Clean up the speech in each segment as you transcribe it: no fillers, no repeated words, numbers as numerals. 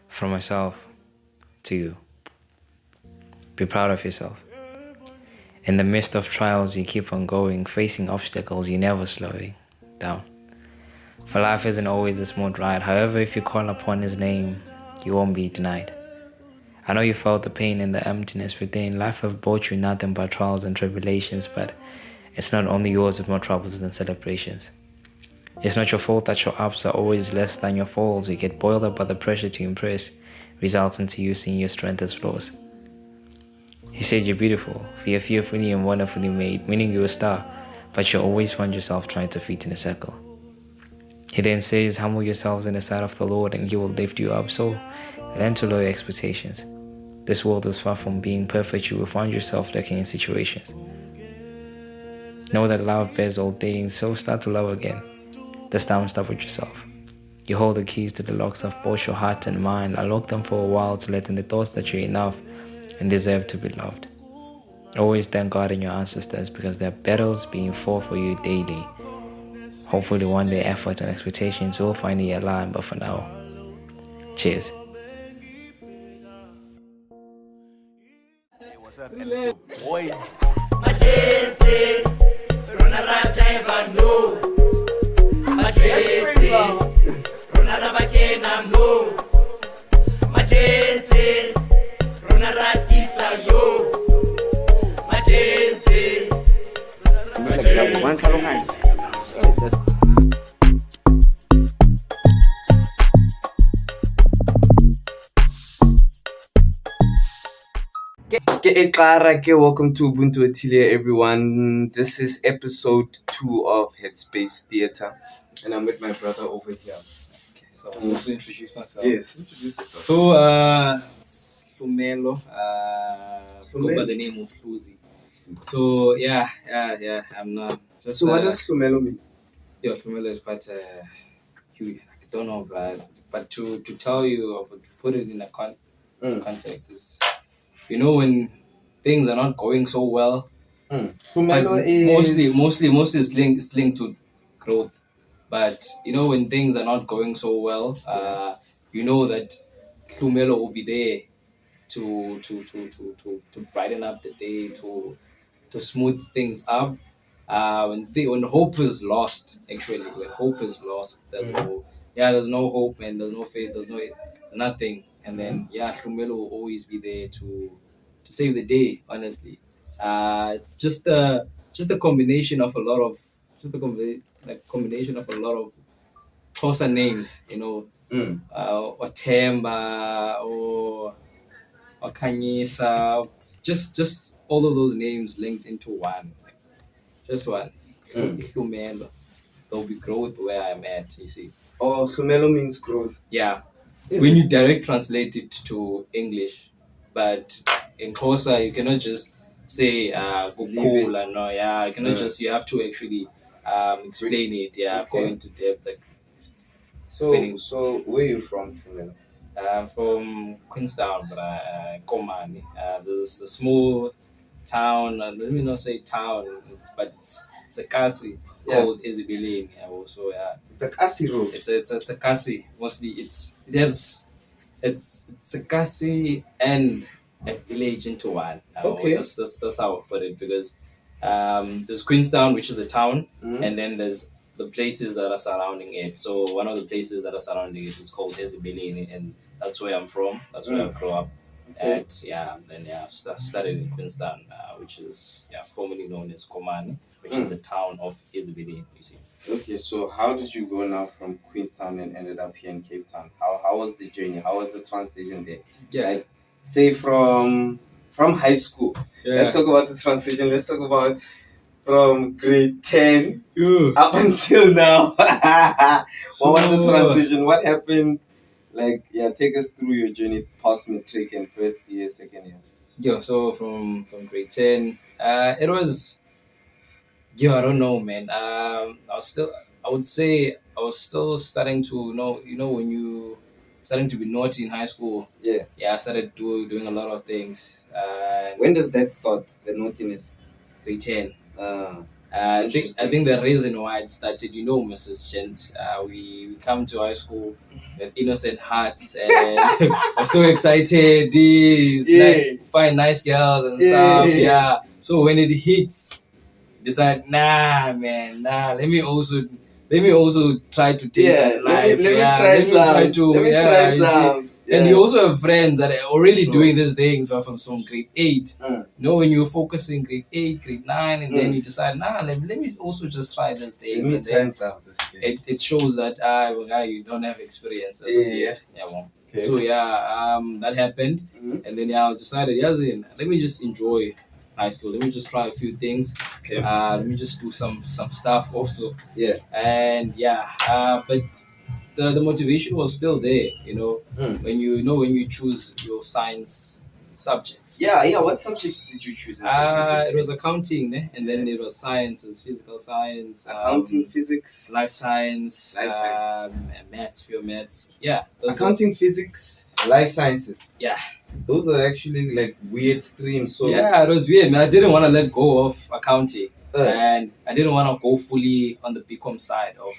From myself to you. Be proud of yourself. In the midst of trials, you keep on going, facing obstacles, you never slowing down. For life isn't always a smooth ride. However, if you call upon His name, you won't be denied. I know you felt the pain and the emptiness within. Life have brought you nothing but trials and tribulations, but it's not only yours with more troubles than celebrations. It's not your fault that your ups are always less than your falls. You get boiled up by the pressure to impress, results into you seeing your strength as flaws. He said you're beautiful, for you're fearfully and wonderfully made, meaning you're a star, but you always find yourself trying to fit in a circle. He then says, humble yourselves in the sight of the Lord and He will lift you up. So learn to lower your expectations. This world is far from being perfect. You will find yourself lurking in situations. Know that love bears all things, so start to love again. This time start with yourself. You hold the keys to the locks of both your heart and mind. Unlock them for a while to let in the thoughts that you're enough and deserve to be loved. Always thank God and your ancestors because there are battles being fought for you daily. Hopefully one day effort and expectations will finally align, but for now, cheers. Hey, what's up? And it's your boys. Machete, Rona Raja Evando. Machete, Rona Rabakena no. Machete, Rona Ratisa yo. Machete, Welcome to Ubuntu Atilia, everyone. This is episode 2 of Headspace Theatre, and I'm with my brother over here. Okay, so I'll also introduce myself. Yes, introduce yourself. So, it's Hlumelo. Go by the name of Hluzi. So, yeah, I'm not just. So, what does Hlumelo mean? Yeah, Hlumelo is quite huge. I don't know, but to tell you or to put it in a context is, when things are not going so well. Hlumelo is mostly it's linked to growth, but when things are not going so well, that Hlumelo will be there to brighten up the day, to smooth things up. When hope is lost, actually, when hope is lost, there's no hope and there's no faith, there's nothing, and then Hlumelo will always be there to save the day. Honestly, it's just a combination of a lot of combination of a lot of Xhosa names, or Temba or Kanyisa, just all of those names linked into one, just one. Hlumelo. There'll be growth where I'm at. You see. Oh, Hlumelo means growth. Yeah. Is when it? you direct translate it to English, but in Xhosa you cannot just say Gukula, no, you cannot just, you have to actually explain it, go into depth, like explaining. So where are you from, Hlumelo? From Queenstown, but Komani. There's the small town, let me not say town, but it's a kasi called Ezibileni. Also, It's a Kasi road. It's a kasi. Mostly it's a kasi and a village into one. Okay. That's how I put it, because there's Queenstown, which is a town, and then there's the places that are surrounding it. So one of the places that are surrounding it is called Ezibileni, and that's where I'm from. That's where I grew up. Okay. Then started in Queenstown, which is formerly known as Komani, which is the town of Ezibileni. You see. Okay, so how did you go now from Queenstown and ended up here in Cape Town? How was the journey? How was the transition there? Yeah. Like, say from high school. Yeah. Let's talk about the transition. Let's talk about from grade 10 up until now. What was the transition? What happened? Like, take us through your journey past matric and first year, second year. Yeah, so from grade 10, it was, I don't know, man. I would say I was still starting to when you starting to be naughty in high school. Yeah. I started doing a lot of things. When does that start, the naughtiness? Grade 10. I think the reason why it started, Mrs. Gent, we come to high school with innocent hearts and we're so excited. Find nice girls and stuff. Yeah. So when it hits, decide, nah, man, nah. Let me also try to taste that life. Let me try some. And you also have friends that are already doing these things from grade 8. When you're focusing grade 8, grade 9, and then you decide, nah, let me also just try this thing. And then it shows that you don't have experience yet. Yeah, well. Okay. So that happened, and then I was decided, let me just enjoy high school. Let me just try a few things. Okay. Let me just do some stuff also. Yeah. And but the motivation was still there. When you choose your science subjects. Yeah. What subjects did you choose? It was accounting, and then it was sciences, physical science, accounting, physics, life science, maths, pure maths. Yeah. Accounting, physics, life sciences. Yeah. Those are actually like weird streams. So yeah, it was weird, man. I didn't want to let go of accounting, and I didn't want to go fully on the BCom side of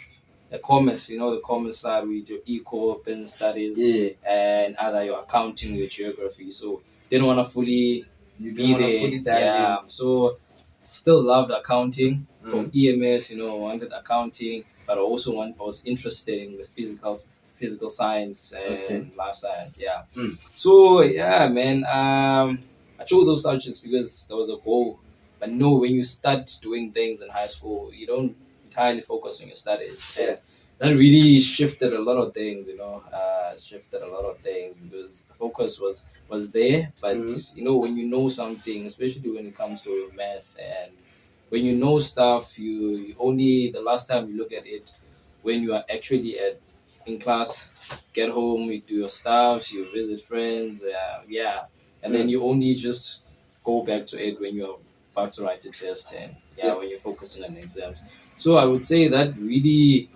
the commerce. The commerce side with your eco, business studies, and other your accounting, your geography. So didn't want to fully be there. So still loved accounting from EMS. Wanted accounting, but I was interested in the physical science and life science. Yeah. So man, I chose those subjects because there was a goal. But no, when you start doing things in high school, you don't entirely focus on your studies. And that really shifted a lot of things. Because the focus was there. But when you know something, especially when it comes to math, and when you know stuff, you only the last time you look at it when you are actually in class, get home, you do your stuff, you visit friends, and then you only just go back to it when you're about to write a test and when you're focusing on exams. So I would say that really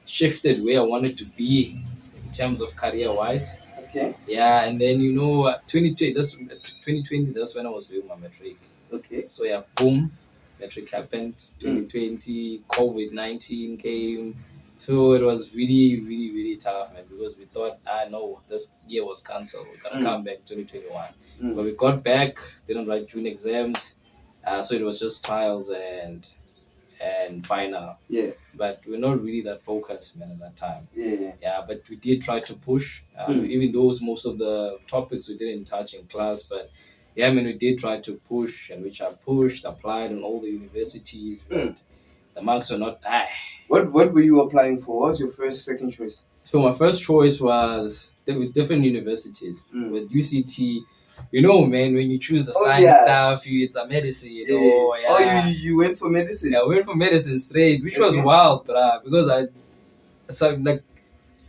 shifted where I wanted to be in terms of career-wise. Okay. Yeah, and then 2020. That's when I was doing my matric. Okay. So boom, matric happened. 2020, COVID-19 came. So it was really, really, really tough, man, because we thought, no, this year was cancelled. We're going to come back 2021. But we got back, didn't write June exams. So it was just trials and final. Yeah. But we're not really that focused, man, at that time. Yeah. Yeah, but we did try to push, even though most of the topics we didn't touch in class. But we did try to push, and which I pushed, applied in all the universities, but the marks were not high. What were you applying for? What was your second choice? So my first choice was with different universities. With UCT, man, when you choose the science stuff, it's a medicine, Oh, you went for medicine? Yeah, I went for medicine straight, which was wild, because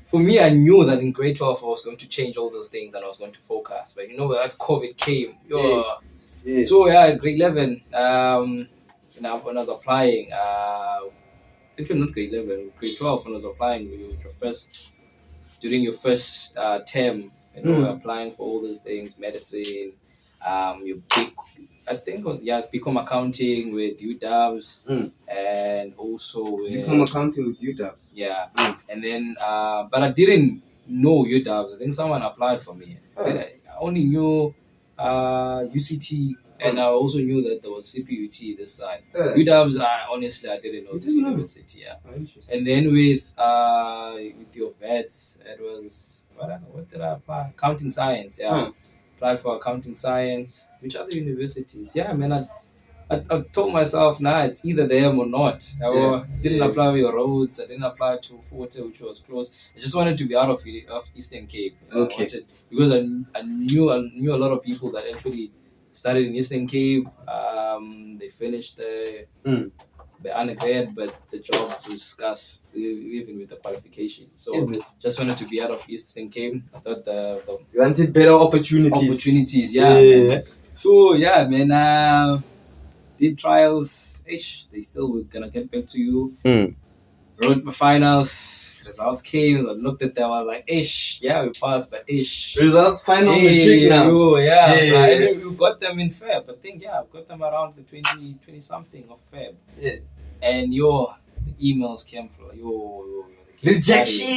for me, I knew that in grade 12 I was going to change all those things and I was going to focus. But when that COVID came, so grade 11, when I was applying, actually not grade 11, grade 12 when I was applying, during your first term, applying for all those things, medicine, you pick, I think, become accounting with UWs, and also become accounting with UWs. Yeah, and then, but I didn't know UWs. I think someone applied for me. I only knew UCT, and I also knew that there was CPUT this side. UWs, honestly, I didn't know this university. Yeah, and then with your vets, it was what did I apply? Accounting science. Yeah. Applied for accounting science. Which other universities? Yeah, man, I told myself, it's either them or not. I didn't apply for roads. I didn't apply to Forte, which was close. I just wanted to be out of Eastern Cape. Because I knew a lot of people that actually started in Eastern Cape. They finished the undergrad, but the job was scarce, even with the qualifications. So just wanted to be out of Eastern Cape. I thought you wanted better opportunities. Yeah. So man. Did trials. They still were gonna get back to you. Wrote my finals. results came. I looked at them. I was like, ish, yeah, we passed, but ish. Results final matric now. Yeah. Yeah. And then we got them in Feb. I think, yeah, we got them around the 20 something of Feb. Yeah. And the emails came from Rejection.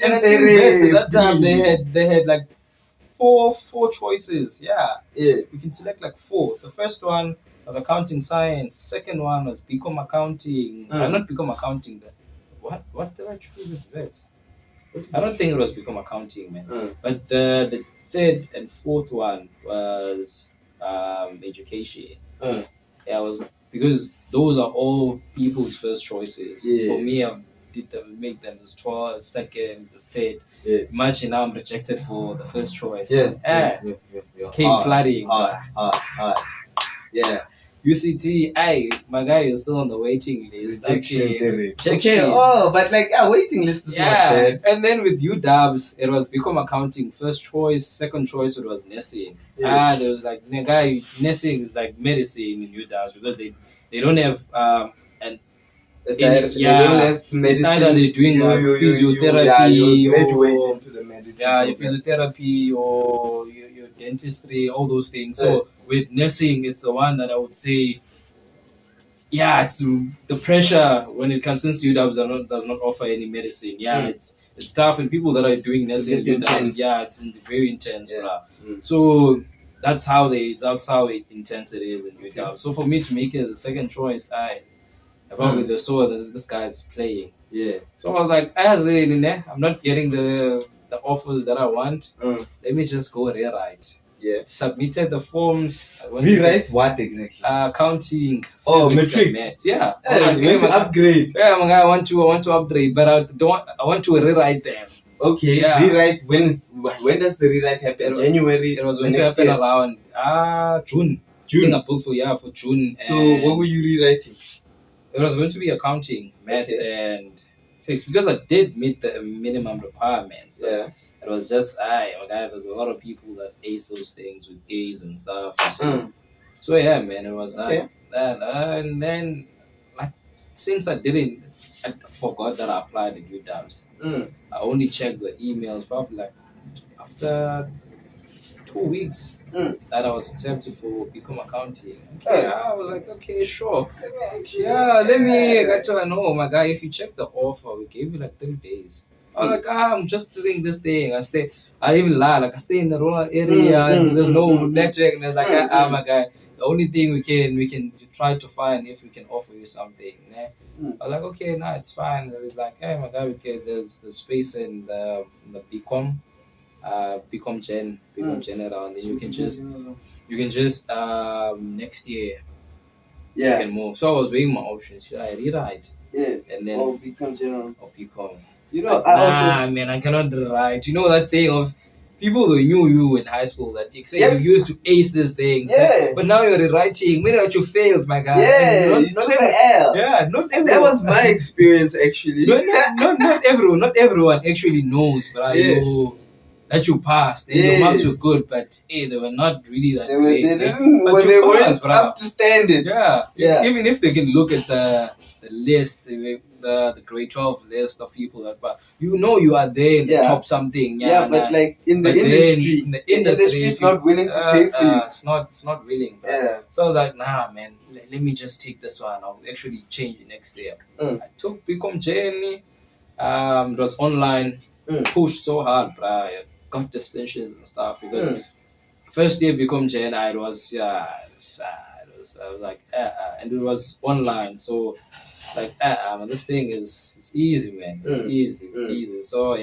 And I think vets at that time they had like four choices. Yeah. You can select like 4. The first one was accounting science. Second one was become accounting. Not become accounting. What did I choose with vets? I don't think it was become accounting, man. But the third and fourth one was education. Yeah, it was because those are all people's first choices. For me, I did them, make them as 12, as second, as third. Imagine now I'm rejected for the first choice. Came flooding. Yeah. UCT, my guy is still on the waiting list. Okay, but like, waiting list is not bad. And then with UWs, it was become accounting, first choice, second choice, it was nursing. There was like, nursing is like medicine in UWs because they don't have, they don't have medicine. It's either they're doing physiotherapy you graduate into the medicine your physiotherapy or your dentistry, all those things. So with nursing, it's the one that I would say, it's the pressure when it comes, since UWs does not offer any medicine. It's tough, and people that are doing nursing at UWs, it's very intense. So that's how intense it is in UWs. So for me to make it as a second choice, I probably saw this guy's playing. So I was like, I'm not getting the offers that I want. Let me just go rewrite. Submitted the forms. Rewrite what exactly? Accounting. Matric. Maths. Yeah. Like, to upgrade. Yeah, my guy, I want to upgrade, but I want to rewrite them. Okay. Rewrite. When does the rewrite happen? January. It was going to happen around June. I think I booked for June. So what were you rewriting? It was going to be accounting, maths, and physics, because I did meet the minimum requirements. It was just, there's a lot of people that ace those things with A's and stuff. So yeah, man, it was that. And then, like, since I forgot that I applied at UWs. I only checked the emails probably like after 2 weeks that I was accepted for become accounting. I was like, okay, sure. Let me get to know, my guy, if you check the offer, we gave you like 3 days. I was like, I'm just doing this thing. I even lie, like I stay in the rural area and there's no network, and it's like, my guy, the only thing we can try to find if we can offer you something. I was like, okay, it's fine. It was like, hey, my guy, there's the space in the BCom. Become general, and then you can just next year you can move. So I was weighing my options. Should I rewrite? And then become general. Or become. I I cannot rewrite. You know that thing of people who knew you in high school that you say you used to ace these things. But now you're rewriting. Meaning that you failed, my guy. You took an L. Not everyone. That was my experience actually. Not everyone actually knows, but that you passed. And the marks were good, but they were not really that great. They weren't up to standard. Even if they can look at the list, the grade 12 list of people that, but you are there in the top something. But like in the industry, the industry is not willing to pay for you. It's not willing. So I was like, nah, man, let me just take this one. I'll actually change it next year. I took Become Journey. It was online. Pushed so hard, bro. I got distinctions and stuff because first year Become Gen, I was like, and it was online, so like, man, this thing it's easy, man. It's easy. So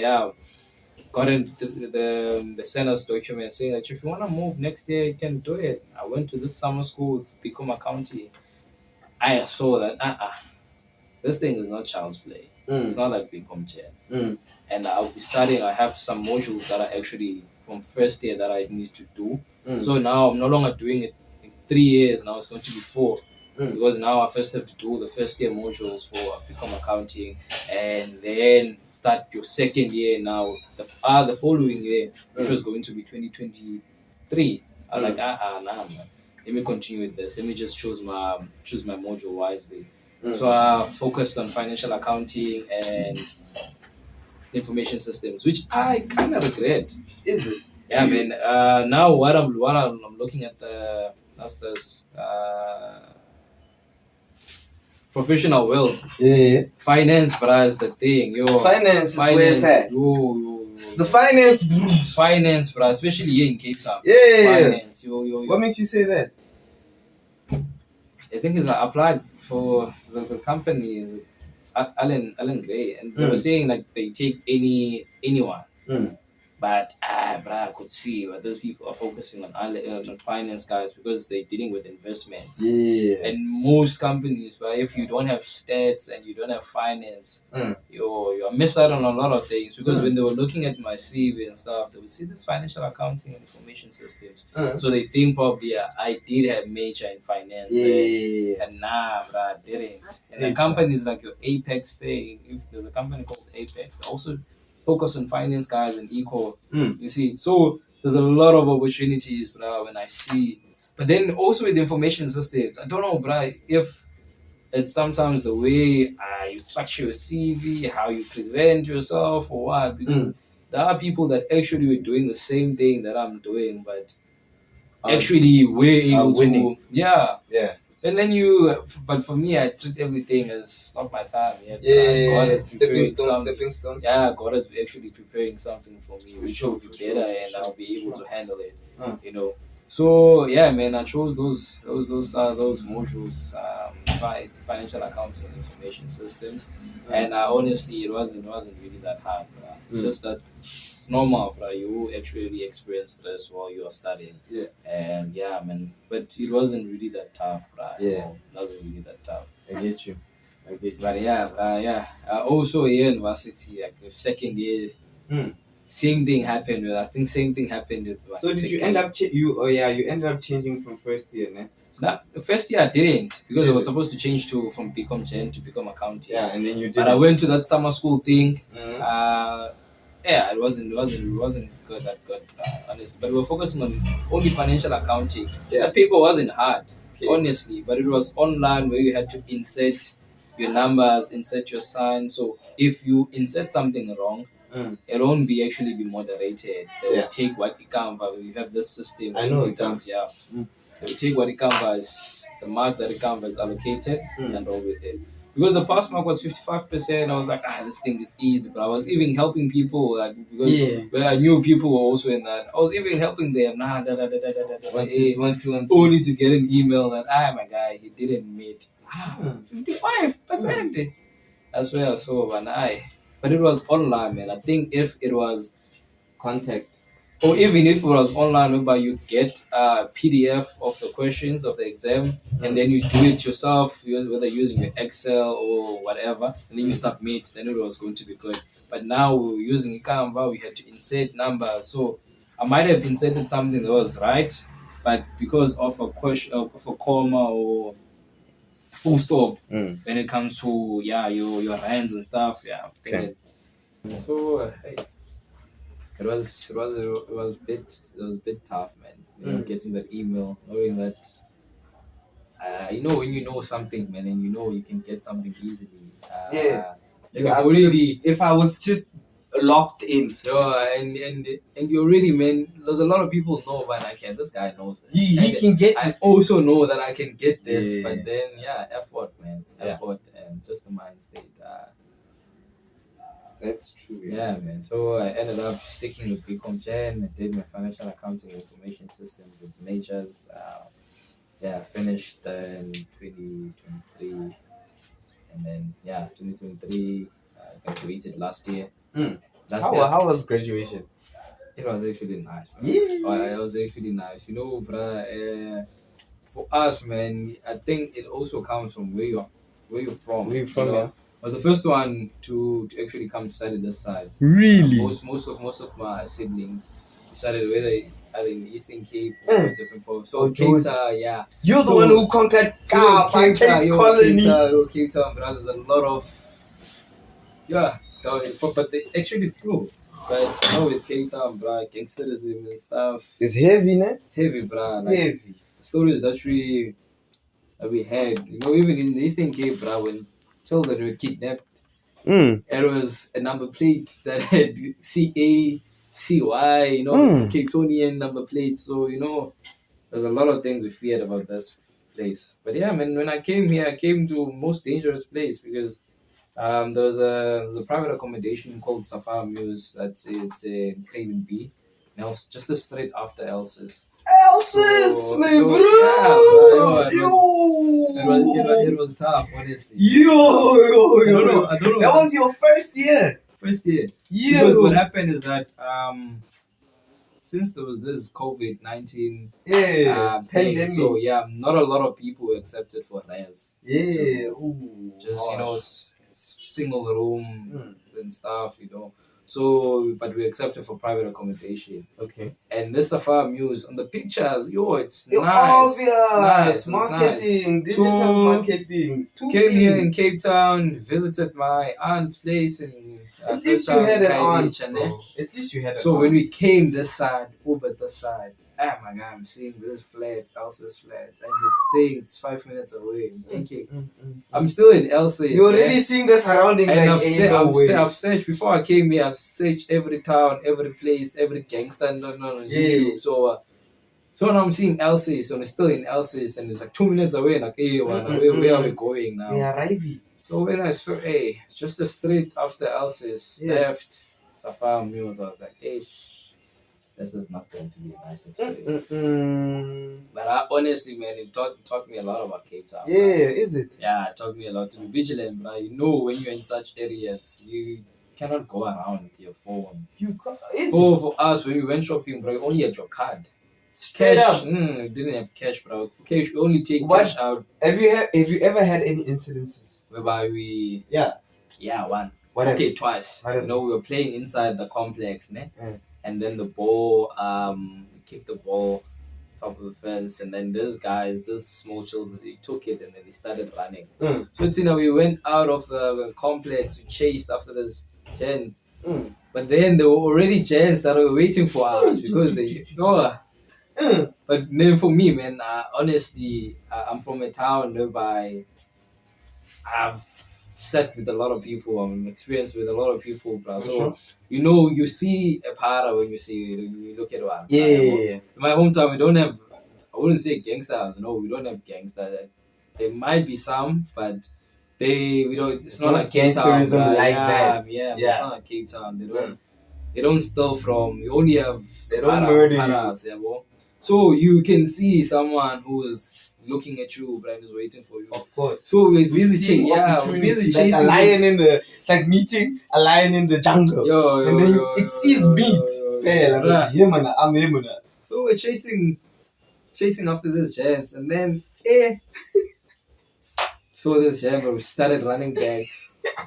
got into the Senate's document saying that if you want to move next year, you can do it. I went to this summer school with Become Accounting. I saw that this thing is not child's play. It's not like Become Gen. And I'll be studying. I have some modules that are actually from first year that I need to do. So now I'm no longer doing it in 3 years. Now it's going to be 4. Because now I first have to do the first year modules for Become Accounting, and then start your second year now, the following year, which was going to be 2023. I was like, nah, man. Let me continue with this. Let me just choose my module wisely. So I focused on financial accounting and information systems, which I kind of regret. Is it? Yeah, man. Now what I'm looking at that's this professional wealth. Yeah. Finance, bruh, is the thing. Yo, Finance is where it's at. Yo. It's the finance blues. Finance, bruh, especially here in Cape Town. Yeah. Finance, yo. What makes you say that? I think it's applied for the company is Alan Gray, and they were saying like they take anyone. But bruh, I could see but those people are focusing on finance guys because they're dealing with investments. Yeah. And most companies, but if you don't have stats and you don't have finance, you're missed out on a lot of things. Because when they were looking at my CV and stuff, they would see this financial accounting and information systems. So they think probably I did have major in finance. Yeah. And nah, bruh, I didn't. And the companies like your Apex thing, if there's a company called Apex, they also focus on finance guys and equal. You see, so there's a lot of opportunities, bruh, when I see. But then also with information systems, I don't know, bruh, if it's sometimes the way you structure your CV, how you present yourself, or what. Because there are people that actually were doing the same thing that I'm doing, but actually we're able to, yeah. And then but for me, I treat everything as not my time yet. God is stepping preparing stones. Yeah, God is actually preparing something for me, which will be better, and I'll be able to handle it. You know. So yeah, man, I chose those modules, financial accounting and information systems, and honestly, it wasn't really that hard. It's just that it's normal, you actually experience stress while you're studying. Yeah. And yeah, man, but it wasn't really that tough, Yeah. No, it wasn't really that tough. I get you. But yeah. Also here in Varsity, like the second year, same thing happened with. I think same thing happened with. So did you end up you ended up changing from first year, ne? No, the first year I didn't because I was supposed to change from become Gen to become accounting. Yeah, and then you did. But I went to that summer school thing. Yeah, it wasn't good that good, honestly. But we were focusing on only financial accounting. Yeah. The paper wasn't hard, honestly, but it was online where you had to insert your numbers, insert your sign. So if you insert something wrong, it won't actually be moderated. They will take what it comes. You have this system. I know it comes. Yeah. They will take what it comes, the mark that it comes allocated, and roll with it. Because the pass mark was 55%, I was like, this thing is easy. But I was even helping people, like, because where I knew people were also in that. I was even helping them. Only to get an email that, my guy, he didn't meet. 55%. That's where I saw an eye. But it was online, man. I think if it was contact, or even if it was online, whereby you get a PDF of the questions of the exam, and then you do it yourself, whether using your Excel or whatever, and then you submit, then it was going to be good. But now we were using Canva, we had to insert numbers. So I might have inserted something that was right, but because of a question, of a comma or full stop, when it comes to your hands and stuff, okay. So it was a bit tough, man. Getting that email, knowing that when you know something, man, and you can get something easily. If I was just locked in. And you already, man, there's a lot of people know, but this guy knows this. He can get I also know that I can get this, but then effort, man. Effort and just the mind state. That's true. Yeah, man. So I ended up sticking with BCom Gen. I did my financial accounting information systems as majors. Finished in 2023. And then, 2023, graduated last year. How was graduation? It was actually nice. Yeah. It was actually nice. For us, man, I think it also comes from where you're from. Where you from, I was the first one to actually come to study this side. Really? Most of my siblings started whether in Eastern Cape or different parts. So Cape Town, You're the one who conquered Cape Colony. Cape Town, but there's a lot of but they actually true. But with Cape Town, bro, gangsterism and stuff. It's heavy, ne? It's heavy, bro. Heavy. Stories that we that we had. Even in the Eastern Cape, bro, when children were kidnapped, Mm. there was a number plate that had CA, CY, this Capetonian number plate. So, there's a lot of things we feared about this place. But yeah, man, when I came here, I came to most dangerous place because there's a private accommodation called Safari Muse. It's in Craven B. Now it's just a straight after Elsies. Elsies, my bro! Yeah, bro, Yo! it was tough, honestly. Yo! I don't know. That was your first year. First year. Yeah. Because what happened is that since there was this COVID-19 pandemic. so yeah, not a lot of people were accepted for res. Yeah. Just single room and stuff. So, but we accepted for private accommodation. Okay. And this Safari Muse on the pictures, it's You're nice. obvious. It's nice. Marketing, digital marketing. Came here in Cape Town, visited my aunt's place in. At least you had an aunt. At least you had an So aunt. when we came this side, over this side, oh my God, I'm seeing this flats, Elsa's flats, and it's saying it's 5 minutes away. I'm thinking, I'm still in Elsa's. You're already seeing the surrounding. And I've searched before I came here. I searched every town, every place, every gangster on YouTube. So now I'm seeing Elsies, so it's still in Elsies, and it's like 2 minutes away. Like, hey, where are we going now? We are arriving. So when I saw, hey, it's just a street after Elsies, left Safari Muse, I was like, hey, this is not going to be a nice experience. But honestly, man, it taught me a lot about Cape Town. Yeah, is it? Yeah, it taught me a lot to be vigilant, but when you're in such areas, you cannot go around with your phone. For us, when we went shopping, bro, you only had your card. Cash, we didn't have cash, bro. Okay, you only take cash out. Have you ever had any incidences whereby we? Yeah, one. Whatever. Okay, twice. We were playing inside the complex, ne? And then the ball, kicked the ball top of the fence, and then this small children, they took it and then they started running. So we went out of the complex, we chased after this gent, but then there were already gents that were waiting for us because they But then for me, man, honestly, I'm from a town whereby I've sat with a lot of people, I'm experienced with a lot of people, bro. So you see a para when you look at one. In my hometown, we don't have, I wouldn't say gangsters. No, we don't have gangsters. There might be some, but it's not like Cape Town. Gangsterism like that. Yeah, it's not like Cape Town. They don't steal from. We only have. They don't murder paras, so you can see someone who's looking at you, but is waiting for you. Of course. So we're busy chasing. We're busy chasing. Like a lion it's like meeting a lion in the jungle. And then it sees meat. So we're chasing after this giants, and then so this giant, we started running back.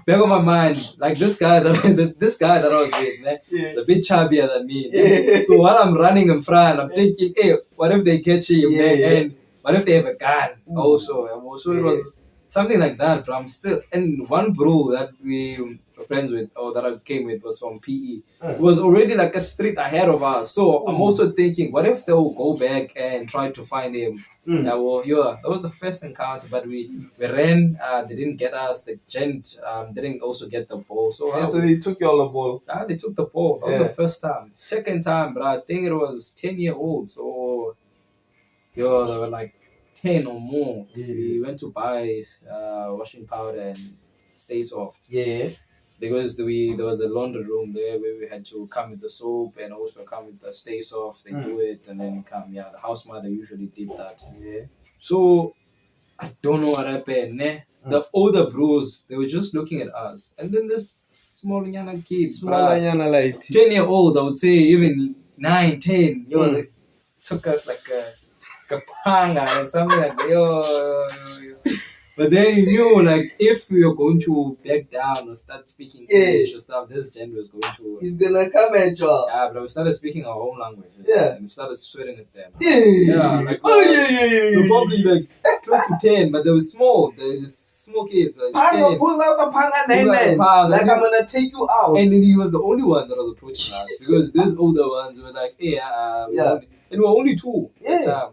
Back of my mind, like this guy that I was with, a bit chubbier than me. So while I'm running in front, I'm thinking, hey, what if they catch him? And what if they have a gun? Also, it was something like that. But I'm still, and one bro that we were friends with, or that I came with, was from PE. It was already like a street ahead of us. So I'm also thinking, what if they'll go back and try to find him? That was the first encounter, but we ran. They didn't get us. The gent didn't also get the ball. So they took you all the ball. They took the ball. That was the first time. Second time, but I think it was 10-year-olds. So they were like 10 or more. We went to buy washing powder and stay soft. Because there was a laundry room there where we had to come with the soap and also come with the stay soft. They do it and then come. The house mother usually did that. So I don't know what happened. The older bros, they were just looking at us, and then this small yana kid, 10-year-old, I would say even 9, 10. They took us like a panga and something like that. But then you knew, like, if we were going to back down or start speaking English or stuff, this gent was going to... He's gonna come at you. Yeah, but we started speaking our own language. And we started swearing at them. Like... We're probably, like, close to 10, but they were small. They're just small kids. Like, Panga, pull out the panga, like, I'm gonna take you out. And then he was the only one that was approaching us, because these older ones were like, hey, and we were only 2 at the time.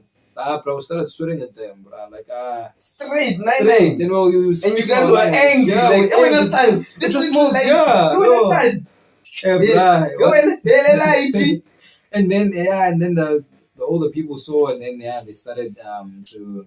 Bro, we started shooting at them, bro. Like, Straight, straight. And, well, and you guys were angry. Yeah, like, we're when angry. aside, this It's a little small- lady, yeah, you no. aside. Yeah, bro. And And then the older people saw, and then they started to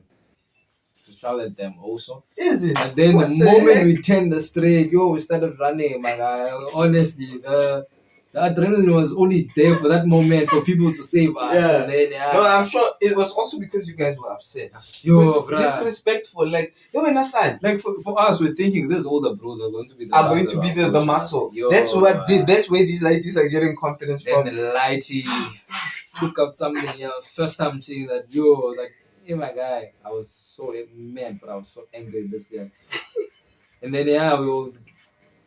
shout at them also. is it? And then What the the moment heck? we turned the straight, we started running, my guy. Honestly, the adrenaline was only there for that moment for people to save us. Yeah. And then No, I'm sure it was also because you guys were upset. yo, Because it's bruh. disrespectful. Like, yo, when aside, Like for us, we're thinking these older bros are going to be the are ones going that to be are the approaching us. muscle. Yo, That's what bruh. that's where these ladies are getting confidence Then from. the lighty took up something. First time seeing that, like, hey, my guy, I was so mad, but I was so angry at this guy. And then we all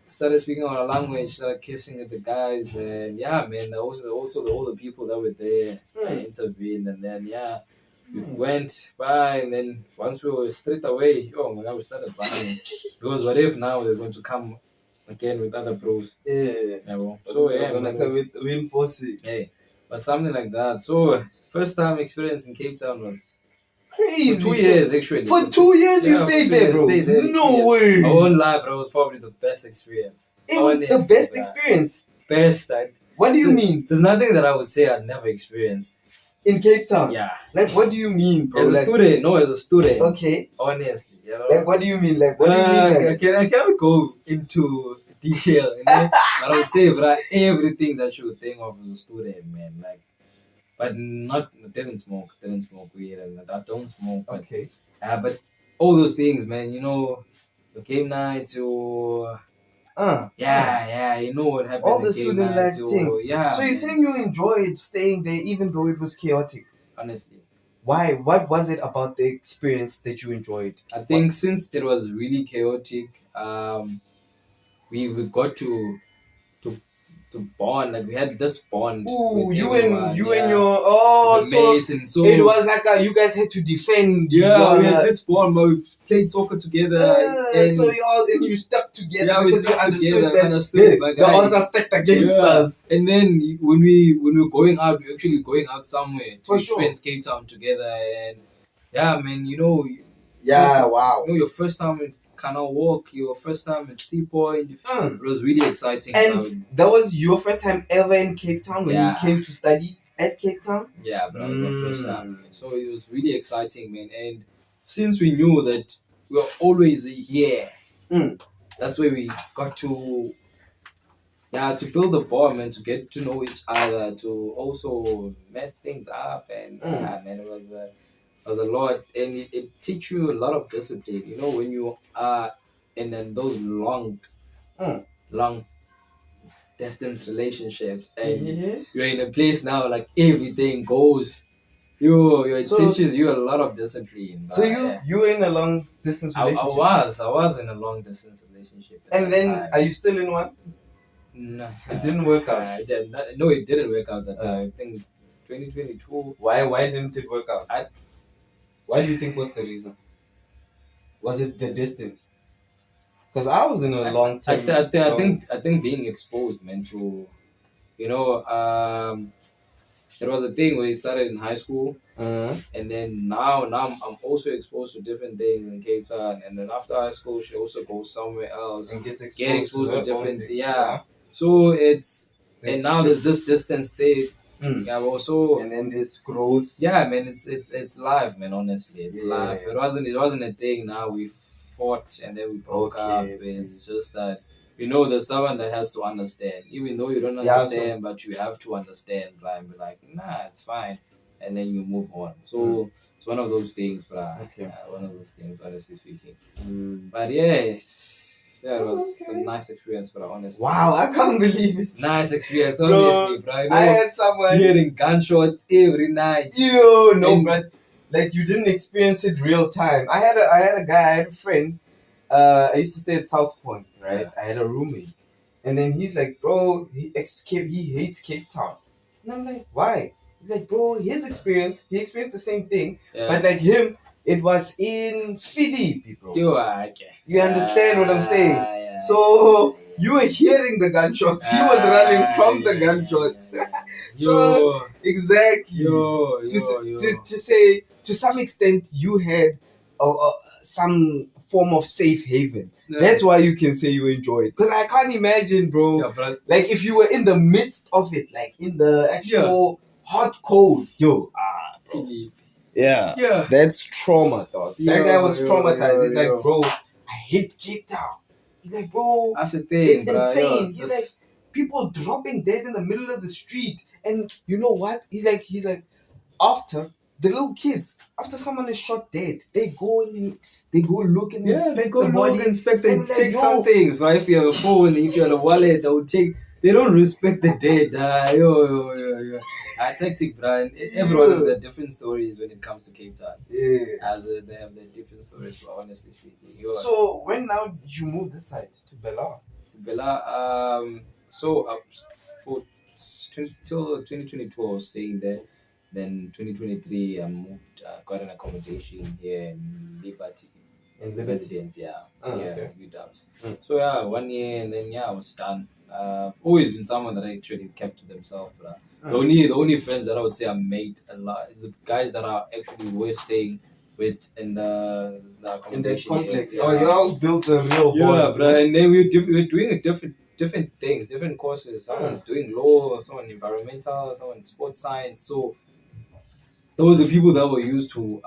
started speaking our language, started kissing at the guys, and man, also the older people that were there intervened, and then we went by, and then once we were straight away, my God, we started running because what if now they're going to come again with other bros? Yeah. Well, So so we're gonna man, come with reinforcing. hey, but something like that. So first time experience in Cape Town was Crazy. for 2 years actually. For 2 years you Yeah, for stayed 2 there, years, bro. stayed there, No 2 years. way. I won't lie, but it was probably the best experience. It was the Honestly, best bruh. experience. Best. What do you mean There's nothing that I would say I'd never experienced. in Cape Town? Yeah. Like, what do you mean, bro? As a Like, student, as a student. okay. Honestly, Like, what do you mean? Like, what do you mean? Like, I cannot go into detail, but I would say, bro, everything that you would think of as a student, man. Like, but didn't smoke weed, and I don't smoke. But, okay. but all those things, man. The game nights, or what happened. All the in game student nights, life things. Yeah. So you're man. saying you enjoyed staying there even though it was chaotic? Honestly. Why? What was it about the experience that you enjoyed? I think since it was really chaotic, we got to bond. Like, we had this bond. Ooh, with you everyone, and yeah. your The so mates, and so it was like you guys had to defend. we had your- this bond, but we played soccer together. and so you stuck together we because you stuck understood together, that understood, my the guy. odds are stacked against us. And then when we were going out, we were actually going out somewhere to For sure. experience Cape Town together. And man, Wow. your first time in Canal Walk, your first time at Sea Point, it was really exciting. And that was your first time ever in Cape Town when you Yeah. came to study at Cape Town? Yeah, but that was my first time. So it was really exciting, man. And since we knew that we were always here, that's where we got to build a bond, man, to get to know each other, to also mess things up. And man, it was a lot. And it teach you a lot of discipline. When you are in those long distance relationships, and you're in a place now, like, everything goes. It teaches you a lot of discipline. So you were in a long distance I relationship. was in a long distance relationship. at And that then time. are you still in one? No, It didn't work out. it didn't work out that time. I think 2022. Why didn't it work out? I- Why do you think was the reason? Was it the distance? Because I was in a long term. I think being exposed, man, to it was a thing where it started in high school, and then now I'm also exposed to different things in Cape Town, and then after high school she also goes somewhere else and get exposed to her own different things, So and now there's this distance there. Also, and then there's growth. man, it's life, man. Honestly, it's life. It wasn't a thing. Now we fought and then we broke up. It's just that there's someone that has to understand, even though you don't understand, but you have to understand, right? And be like, nah, it's fine, and then you move on. So it's one of those things, bruh. Okay. One of those things, honestly speaking. But it was a nice experience, but honestly. Wow, I can't believe it. Nice experience, Bro, honestly, bro. I had someone Hearing gunshots every night. but like you didn't experience it real time. I had a friend. I used to stay at South Point, right? I had a roommate, and then he's like, bro, he hates Cape Town, and I'm like, why? He's like, bro, he experienced the same thing, but like him, it was in Philly, bro. You understand what I'm saying? So you were hearing the gunshots. He was running from the gunshots. So exactly. To say to some extent you had some form of safe haven. Yeah. That's why you can say you enjoy it. Because I can't imagine, bro. Yeah, but Like if you were in the midst of it, like in the actual hot cold, bro. Philippe. Yeah. Yeah. That's trauma, dog. That guy was traumatized. He's like, yo. bro, I hate Cape Town. He's like, bro, That's the thing, it's bruh, insane. yo, He's this- like, people dropping dead in the middle of the street. And you know what? He's like, after the little kids, after someone is shot dead, they go in and they go look and inspect they go the look, body. inspect, and and like, take yo, some things, right? If you have a phone, if you have a wallet, they will take. They don't respect the dead. Yo. It's hectic, bruh. And everyone has their different stories when it comes to Cape Town. Yeah. They have their different stories, but honestly speaking. So when now did you move this side to Bella? Bella, for till 2022 I was staying there. Then 2023 I moved, got an accommodation here in Liberty. In Residence, yeah. Okay. UWs. Mm. So yeah, 1 year and then I was done. I've always been someone that I actually kept to themselves. But the only friends that I would say I made a lot is the guys that are actually worth staying with in the In that accommodation. complex. Yeah. Oh, y'all built a real Yeah, bond. bro. And then we were doing a different things, different courses. Someone's doing law, someone environmental, someone sports science. So those are people that were used to.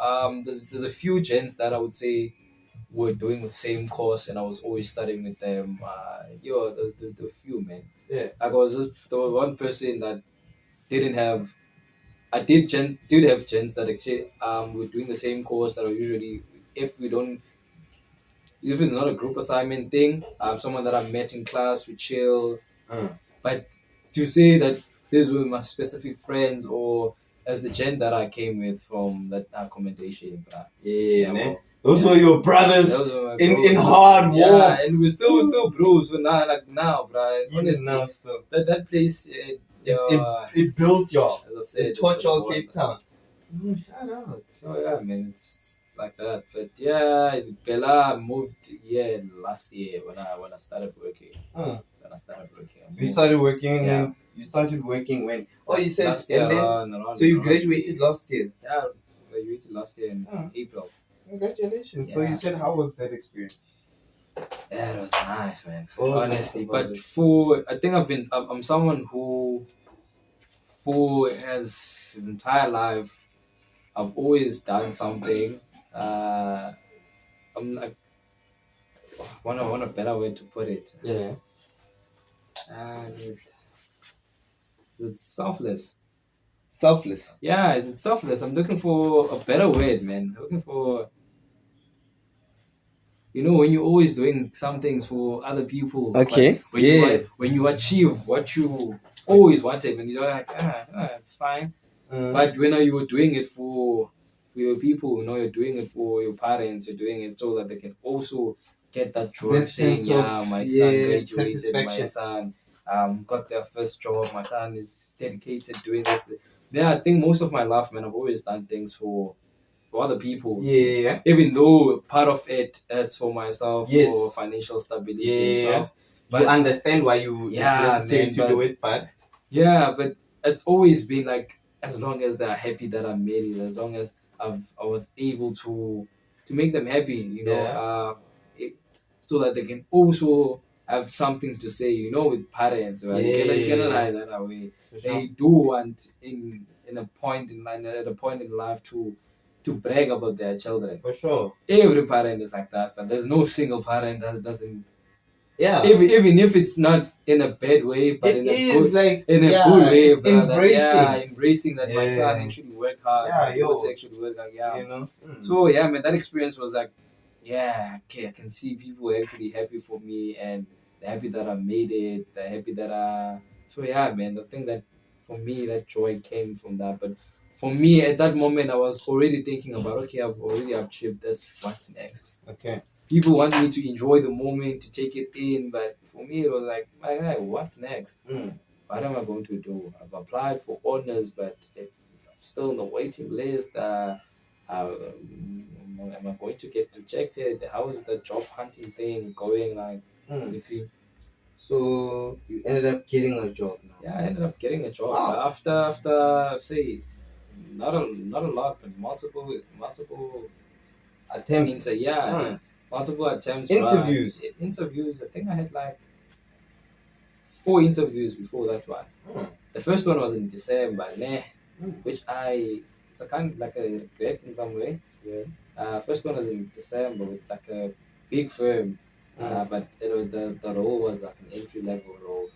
There's a few gents that I would say were doing the same course, and I was always studying with them. The few, man. Yeah. Like there was one person that didn't have. I did have gents that actually were doing the same course that are usually, if we don't, if it's not a group assignment thing, someone that I met in class, we chill. But to say that these were my specific friends or as the gent that I came with from that accommodation, bruh. Yeah, man. Well, Those were your brothers those were my in bros. hard war. Yeah, and we're still bros. So now, bruh. Even Honestly, now still. that place, It built y'all. as I said, It taught it's y'all one- Cape Town. Shout out. Oh yeah, man, it's like that. But yeah, Bella moved here last year when I started working. When I started working, I You moved. started working and Yeah. then you started working when? Oh, you said last year and then around, so you around graduated May. last year. Yeah, I graduated last year in April. Congratulations. So Yeah. you said how was that experience? Yeah, it was nice, man. What was Honestly, nice about but I think I'm someone who has his entire life. I've always done something. I'm like want a better way to put it. Yeah. It's selfless. Selfless. Yeah, it's selfless. I'm looking for a better word, man. Looking for, when you're always doing some things for other people. Okay. But when you achieve what you always wanted, when you're like, it's fine. But when you were doing it for your people, you're doing it for your parents, you're doing it so that they can also get that joy That of saying, sense of, my son graduated, satisfaction. my son got their first job, my son is dedicated doing this. Yeah, I think most of my life, man, I've always done things for other people. Yeah. Even though part of it's for myself, Yes. for financial stability Yeah. and stuff. But you understand why it's necessary man, to do it, but yeah, but it's always been like, as long as they're happy that I'm married, as long as I was able to make them happy, so that they can also have something to say, with parents, right? You cannot hide that away. They do want in a point in line at a point in life to brag about their children. for sure. Every parent is like that, but there's no single parent that doesn't. Yeah. Even if it's not in a bad way, but It in a is good, like in a good way, it's brother. embracing. Embracing that my son Yeah. actually worked hard. Yeah, my yo. daughter actually worked hard. Mm. So yeah, man, that experience was like, okay, I can see people actually happy for me, and they're happy that I made it. They're happy that I. So yeah, man, I think that for me that joy came from that. But for me at that moment, I was already thinking about, okay, I've already achieved this. What's next? Okay. People want me to enjoy the moment, to take it in, but for me it was like, my guy, what's next? What am I going to do? I've applied for honors, but I'm still on the waiting list. Am I going to get rejected? How is the job hunting thing going? Like, you see? So you ended up getting a job now. Yeah, I ended up getting a job Wow. after say not a lot, but multiple Attempts. multiple attempts. Interviews. Interviews. I think I had like 4 interviews before that one. The first one was in December, which it's a kind of like a regret in some way. Yeah. First one was in December with like a big firm, but the role was like an entry level role.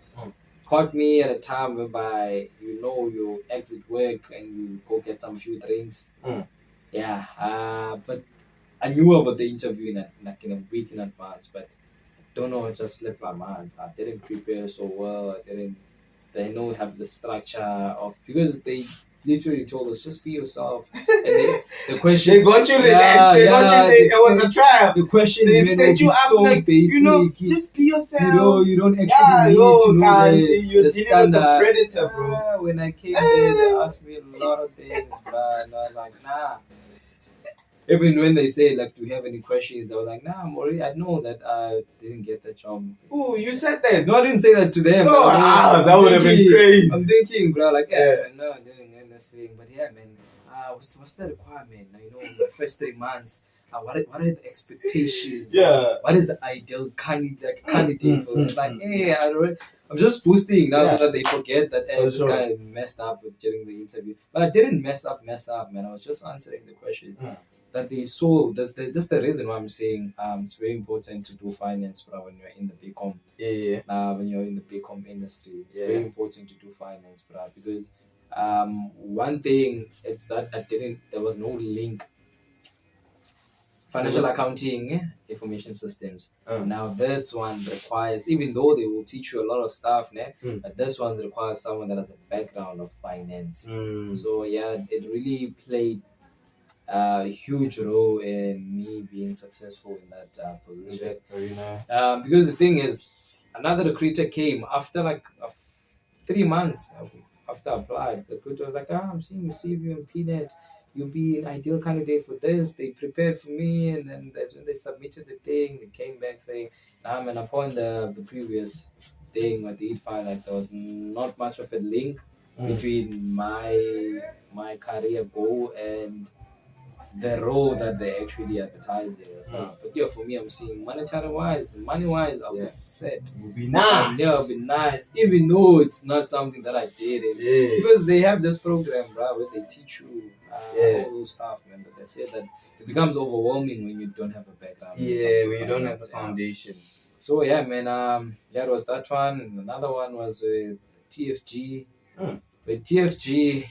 Caught me at a time whereby you exit work and you go get some few drinks. But I knew about the interview in a week in advance, but don't know, it just slipped my mind. I didn't prepare so well. They don't have the structure of, because they literally told us just be yourself. And the question, They got you relaxed. It was a trial. The questions They set you up so like, basic. just be yourself. You don't actually need to know you're the dealing standard. with the predator, bro. When I came there, they asked me a lot of things, bro. And I was like, nah. Even when they say like, do you have any questions? I was like, nah, I'm already. I know that I didn't get the job. Oh, you said that? No, I didn't say that to them. That would have been crazy. I'm thinking, bro, like, no, I didn't get this thing. But yeah, man, what's the requirement? The first 3 months. What are the expectations? Yeah. What is the ideal candidate for this? Like, hey, I'm just boosting now so that they forget that this guy messed up during the interview. But I didn't mess up, man. I was just answering the questions that they saw. That's the reason why I'm saying it's very important to do finance, bro, when you're in the BCom. When you're in the BCom industry, it's very important to do finance, bro, because one thing is that there was no link. Financial accounting, information systems. Now this one requires, even though they will teach you a lot of stuff, but this one requires someone that has a background of finance. So yeah, it really played a huge role in me being successful in that position. Because the thing is, another recruiter came after like 3 months after I applied. The recruiter was like, I'm seeing your CV on PNet. You'll be an ideal candidate for this. They prepared for me, and then that's when they submitted the thing. They came back saying, and upon the previous thing, I did find like there was not much of a link between my career goal and the role that they actually advertising and stuff. But yeah, for me, I'm seeing money wise, I'll be set. It would be nice. Yeah, it'll be nice, even though it's not something that I did. Because they have this program, bro, where they teach you all those stuff, man. But they say that it becomes overwhelming when you don't have a background. When you don't have a foundation. So yeah, man. That was that one. Another one was TFG. With TFG.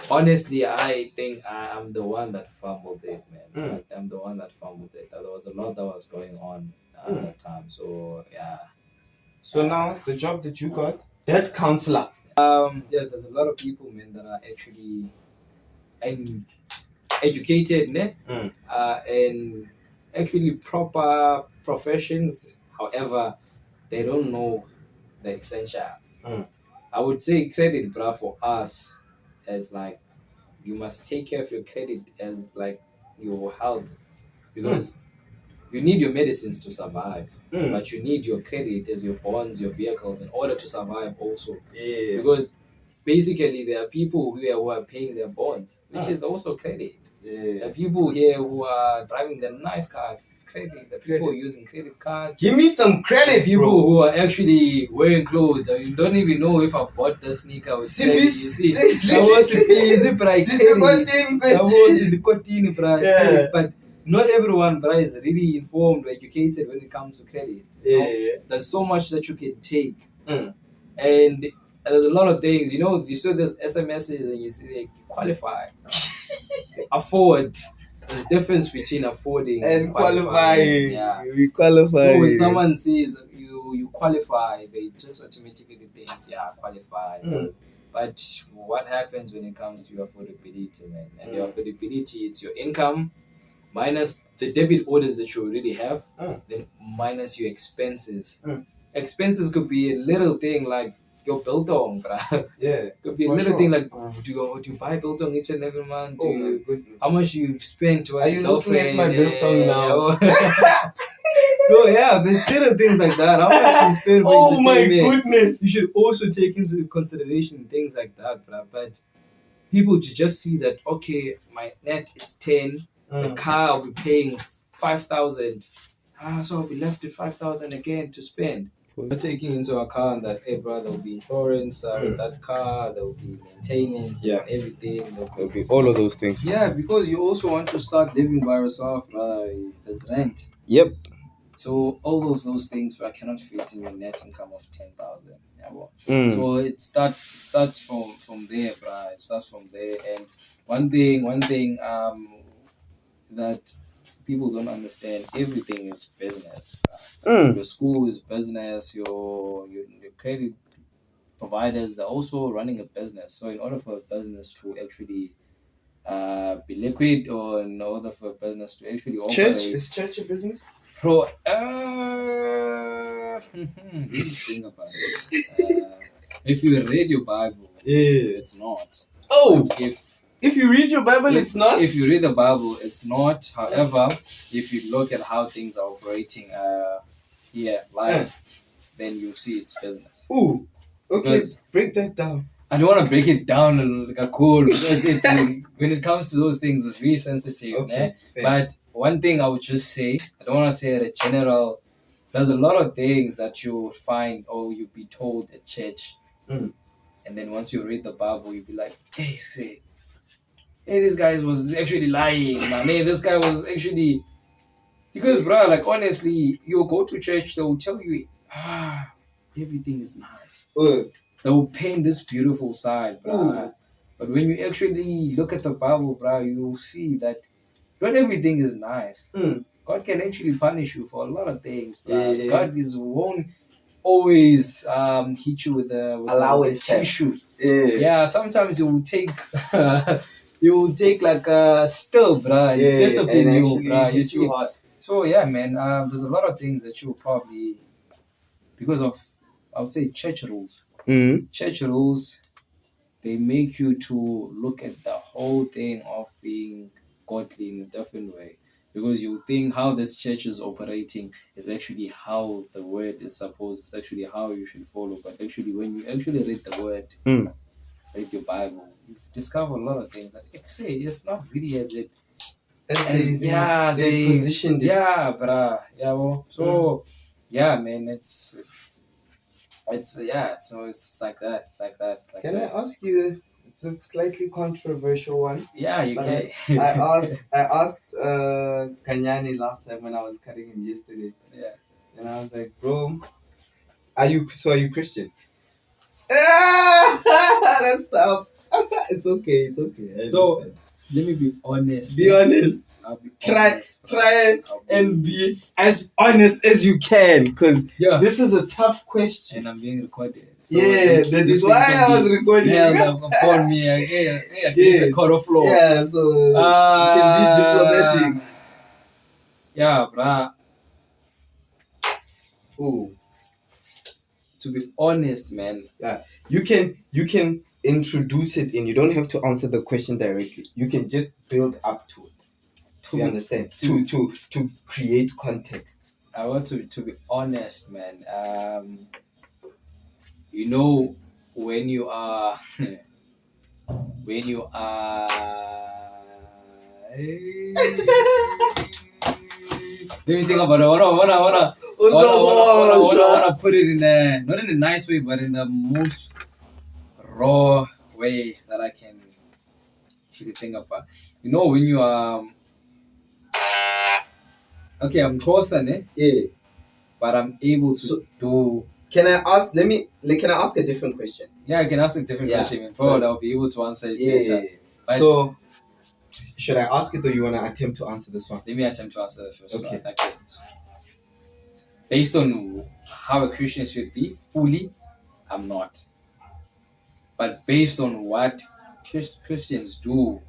Honestly, I think I'm the one that fumbled it, man. I'm the one that fumbled it. There was a lot that was going on at that time. So, yeah. So now, the job that you got, that counselor. There's a lot of people, man, that are actually educated, and actually proper professions. However, they don't know the essential. I would say credit, bro, for us. As like, you must take care of your credit as like your health, because you need your medicines to survive, but you need your credit as your bonds, your vehicles, in order to survive also. Because basically there are people here who are paying their bonds, which is also credit. There are people here who are driving the nice cars, it's credit. The people who are using credit cards. Give me some credit, people bro. who are actually wearing clothes. You don't even know if I bought the sneaker with credit. But not everyone, bro, is really informed or educated when it comes to credit. There's so much that you can take. And there's a lot of things, you saw there's SMSs and you see they qualify. Afford. There's difference between affording and qualifying. We qualify. So when someone says you qualify, they just automatically think, qualify. But what happens when it comes to your affordability, man? And your affordability, it's your income minus the debit orders that you already have, then minus your expenses. Expenses could be a little thing like your biltong, bruh. Could be a little thing like, do you buy biltong each and every month? How much you spend towards Are you looking at my biltong now? So yeah, there's little things like that. How much you spend for oh my entertainment? Goodness. You should also take into consideration things like that, bruh. But people to just see that, okay, my net is 10, the car I'll be paying 5,000. So I'll be left with 5,000 again to spend. But taking into account that, hey, bro, there will be insurance with that car, there will be maintenance, Yeah. and everything. There'll be all of those things. Yeah, because you also want to start living by yourself, there's rent. Yep. So all of those things, but I cannot fit in your net income of 10,000. Yeah, well. So it starts from there, bruh. It starts from there. And one thing that people don't understand, everything is business. Your school is business. Your credit providers, they're also running a business. So in order for a business to actually be liquid, or in order for a business to actually operate, Is church a business? Bro, let me think about it. If you read your Bible, it's not. Oh, But if you read your Bible, it's not. if you read the Bible, it's not. However, if you look at how things are operating here live, then you see it's business. Ooh, okay. Because break that down. I don't want to break it down like a cool, because it's when it comes to those things, it's really sensitive. Okay, fair. But one thing I would just say, I don't want to say it general. There's a lot of things that you find or you'll be told at church, and then once you read the Bible, you'll be like, hey, this guy was actually lying, man. Hey, this guy was actually, because, bro, like honestly, you go to church, they will tell you, everything is nice. They will paint this beautiful side, bro. But when you actually look at the Bible, bro, you will see that not everything is nice. God can actually punish you for a lot of things, bro. God won't always hit you with a tissue. Yeah, sometimes you will take like a still, bro, and discipline you, bro. You see. So yeah, man. There's a lot of things that you will probably, because of, I would say, church rules. Church rules, they make you to look at the whole thing of being godly in a different way, because you think how this church is operating is actually how the word is supposed. It's actually how you should follow. But actually, when you actually read the word, read your Bible, you discover a lot of things that it's not really as it. They positioned it. Yeah, bruh. Yeah, well, so yeah, man, it's so it's like that. Can I ask you? It's a slightly controversial one. Yeah, you can. I asked Kanyani last time when I was cutting him yesterday. Yeah. And I was like, bro, are you Christian? That's tough. It's okay. So let me be honest. Be honest. I'll be Try honest. and be as honest as you can, because this is a tough question. And I'm being recorded. So that is why I was recording. Yeah, upon me. It's a court of law. Yeah, so you can be diplomatic. Yeah, bruh. Oh, to be honest, man. Yeah, you can introduce it in. You don't have to answer the question directly. You can just build up to it. You understand? To create context. I want to be honest, man. You know, when you are let me think about it. I wanna put it in not in a nice way, but in the most raw way that I can actually think about. You know, when you are okay, I'm Xhosa, but I'm able to do. Can I ask? Can I ask a different question? Yeah, I can ask a different question. Probably I'll be able to answer it better. So, should I ask it, or you wanna attempt to answer this one? Let me attempt to answer the first one. Okay. Based on how a Christian should be, fully, I'm not. But based on what Christians do,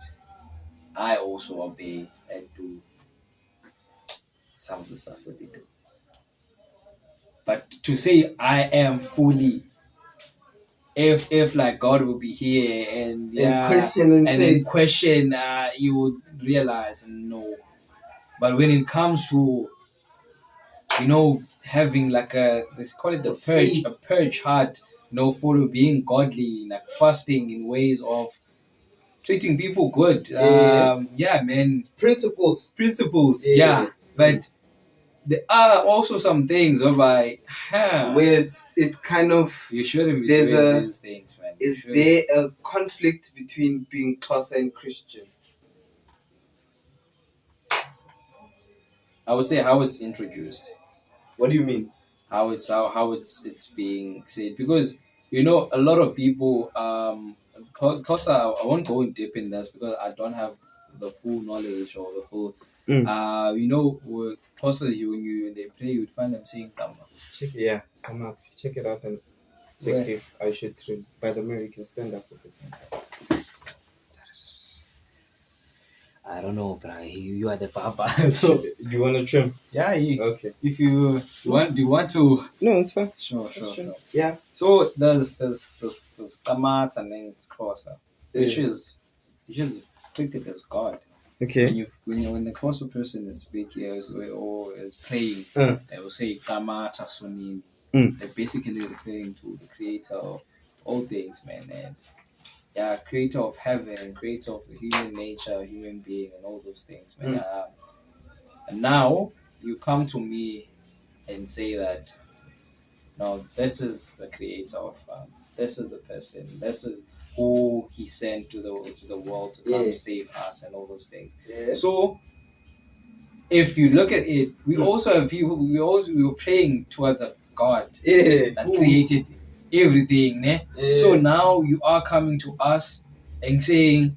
I also obey and do some of the stuff that they do. But to say I am fully, if like God will be here and question, you would realize no. But when it comes to, having like let's call it a purge heart, for being godly, like fasting in ways of treating people good. Yeah. Yeah, man. Principles. Principles. Yeah. Yeah. But there are also some things whereby Where it kind of you shouldn't be there's doing these things, man. You is shouldn't. there a conflict between being Xhosa and Christian? I would say how it's introduced. What do you mean? How it's being said, because you know a lot of people because I won't go in deep in this because I don't have the full knowledge or the full you know with Xhosas, you when they pray you'd find them saying Kama. Check it, yeah. Come up, check it out and check Where? if I should trim. By the way, you can stand up with it. I don't know, but you are the papa. So You want to trim? yeah, Okay. if you want, do you want to? No, it's fine. Sure. Yeah. So there's Kamat and then it's Xhosa, which Yeah. is treated as God. Okay. When the Xhosa person is speaking or is praying, they will say Kamata Sunin. They're basically referring to the creator of all things, man, and yeah, creator of heaven, creator of the human nature, human being, and all those things, man. And now you come to me and say that no, this is the creator of this is the person, this is who he sent to the world to come save us and all those things. Yeah. So if you look at it, we also have people. We were praying towards a God Yeah. that created everything. Ne? Yeah. So now you are coming to us and saying,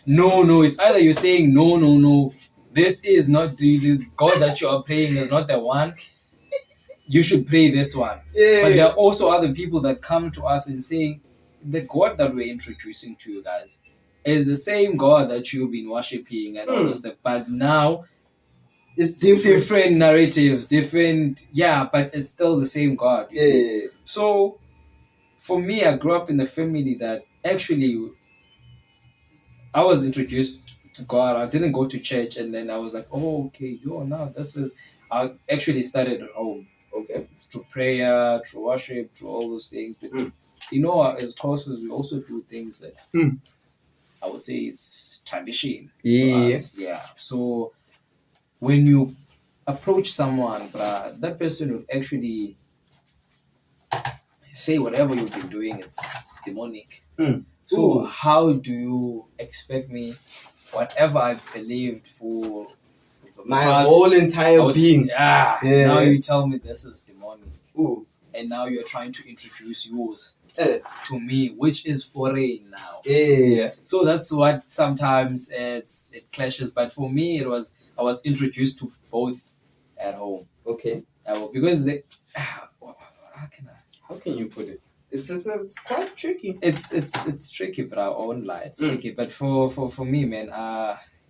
no. It's either you're saying no. This is not the God that you are praying is not the one. You should pray this one. Yeah. But there are also other people that come to us and saying, the God that we're introducing to you guys is the same God that you've been worshiping and all this stuff. But now It's different. narratives, but it's still the same God. You see? Yeah. So for me, I grew up in a family that actually I was introduced to God. I didn't go to church, and then I was like, oh, okay, now this is. I actually started at home. Okay. Through prayer, through worship, through all those things. But you know, as Xhosas, we also do things that I would say is tradition to us. Yeah. So when you approach someone, that person will actually say whatever you've been doing, it's demonic. So how do you expect me, whatever I've believed for My whole entire being. Yeah. Now you tell me this is demonic. And now you're trying to introduce yours to me, which is foreign now. Yeah. So that's what sometimes it clashes. But for me, I was introduced to both at home. Okay. Because how can you put it? It's quite tricky. It's tricky, but I won't lie. It's tricky. But for me, man,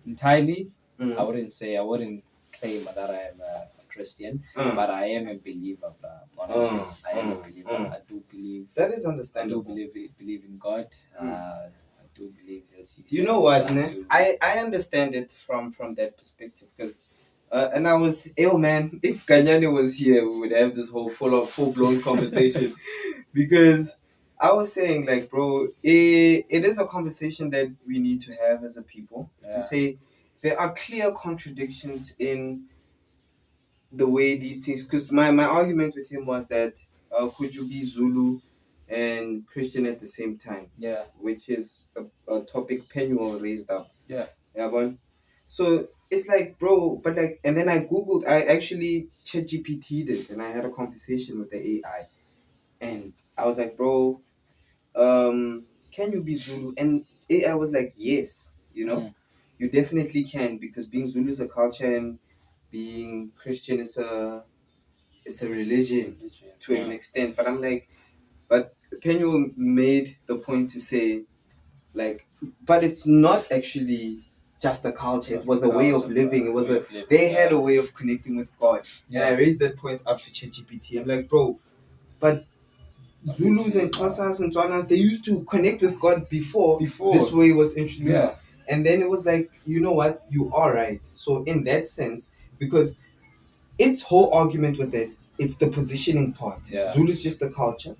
entirely, I wouldn't claim that I am a Christian, but I am a believer. Honestly, I am a believer. I do believe. That is understandable. I do believe in God. I do believe that. You know what, ne? I understand it from that perspective because. And I was, man, if Kanyani was here, we would have this whole full-blown conversation. Because I was saying, like, bro, it is a conversation that we need to have as a people. To say there are clear contradictions in the way these things... Because my argument with him was that could you be Zulu and Christian at the same time? Yeah. Which is a topic Penuel raised up. Yeah. Yeah, but... So it's like, bro, but like, and then I actually ChatGPT'd it and I had a conversation with the AI. And I was like, bro, can you be Zulu? And AI was like, yes, you definitely can, because being Zulu is a culture and being Christian is a religion to an extent. But I'm like, but Penyo made the point to say, like, but it's not actually just a culture. It was a way of living. It was they had a way of connecting with God. Yeah. And I raised that point up to ChatGPT. I'm like, bro, but Zulus and Xhosas and Tswanas, they used to connect with God before this way was introduced. Yeah. And then it was like, you know what? You are right. So in that sense, because its whole argument was that it's the positioning part. Yeah. Zulu is just the culture.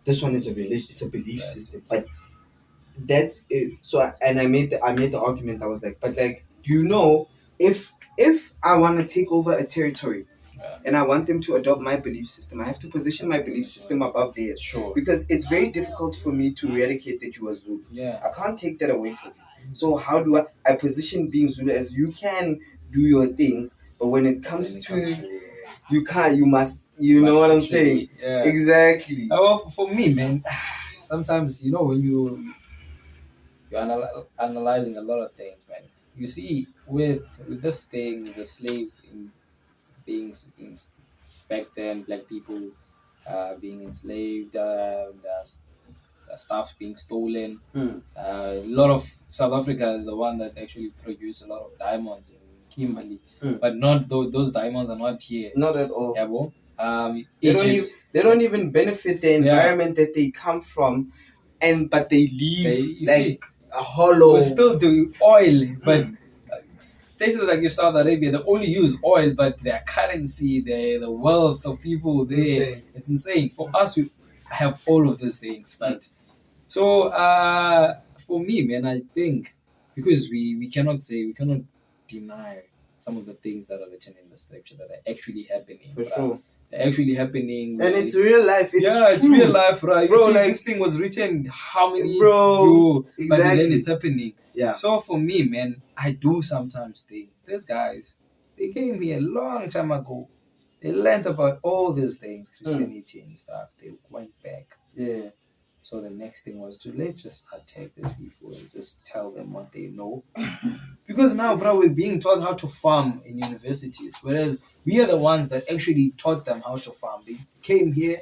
This one is a religion. It's a belief system. But that's it. So I made the argument. I was like, but like, do you know, if I want to take over a territory and I want them to adopt my belief system, I have to position my belief system above theirs. Sure. Because it's very difficult for me to eradicate that you are Zulu. Yeah. I can't take that away from you. So how do I position being Zulu as you can do your things, but when it comes to you can't, you must, you know what I'm saying? Yeah. Exactly. Well, for me, man, sometimes, you know, when you're analyzing a lot of things, man, you see with this thing, the slave in beings back then, black people being enslaved, the stuff being stolen. A lot of South Africa is the one that actually produced a lot of diamonds in Kimberley, but not those diamonds are not here. Not at all. Yeah, well, they don't even benefit the environment that they come from, but they leave a hollow. We still do oil, but places like your Saudi Arabia, they only use oil, but their currency, the wealth of people there, it's insane. For us, we have all of these things, but so for me, man, I think because we cannot deny some of the things that are written in the scripture that are actually happening. For sure. They're actually happening. And it's real life. It's real life, right? Bro, you see, like, this thing was written how many exactly. But then it's happening. Yeah. So for me, man, I do sometimes think these guys, they came here a long time ago. They learned about all these things, Christianity and stuff. They went back. Yeah. So the next thing was to let's just attack these people and just tell them what they know. Because now, bro, we're being taught how to farm in universities, whereas we are the ones that actually taught them how to farm. They came here,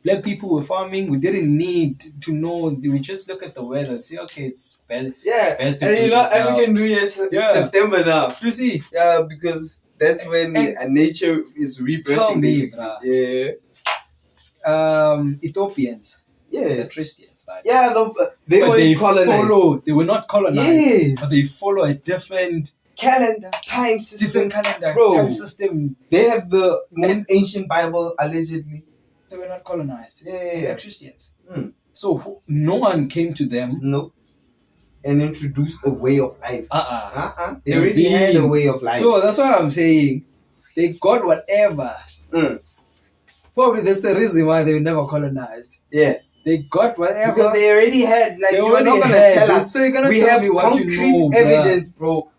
black people were farming. We didn't need to know. We just look at the weather and say, okay, it's best. Yeah, it's best to and do you know, this now. African New Year is September now. You see? Yeah, because that's when nature is rebirthing. Tell me, basically. Ethiopians. Yeah, the Christians, right? Yeah, they colonized. They were not colonized, but they follow a different calendar, time system. Time system. They have the most ancient Bible, allegedly. They were not colonized. Yeah. They're Christians. So no one came to them. No. And introduced a way of life. They already had a way of life. So that's what I'm saying. They got whatever. Probably that's the reason why they were never colonized. Yeah. They got whatever. Because they already had, like, you're not going to tell us. So you're gonna we tell have me what concrete you know, evidence, bro.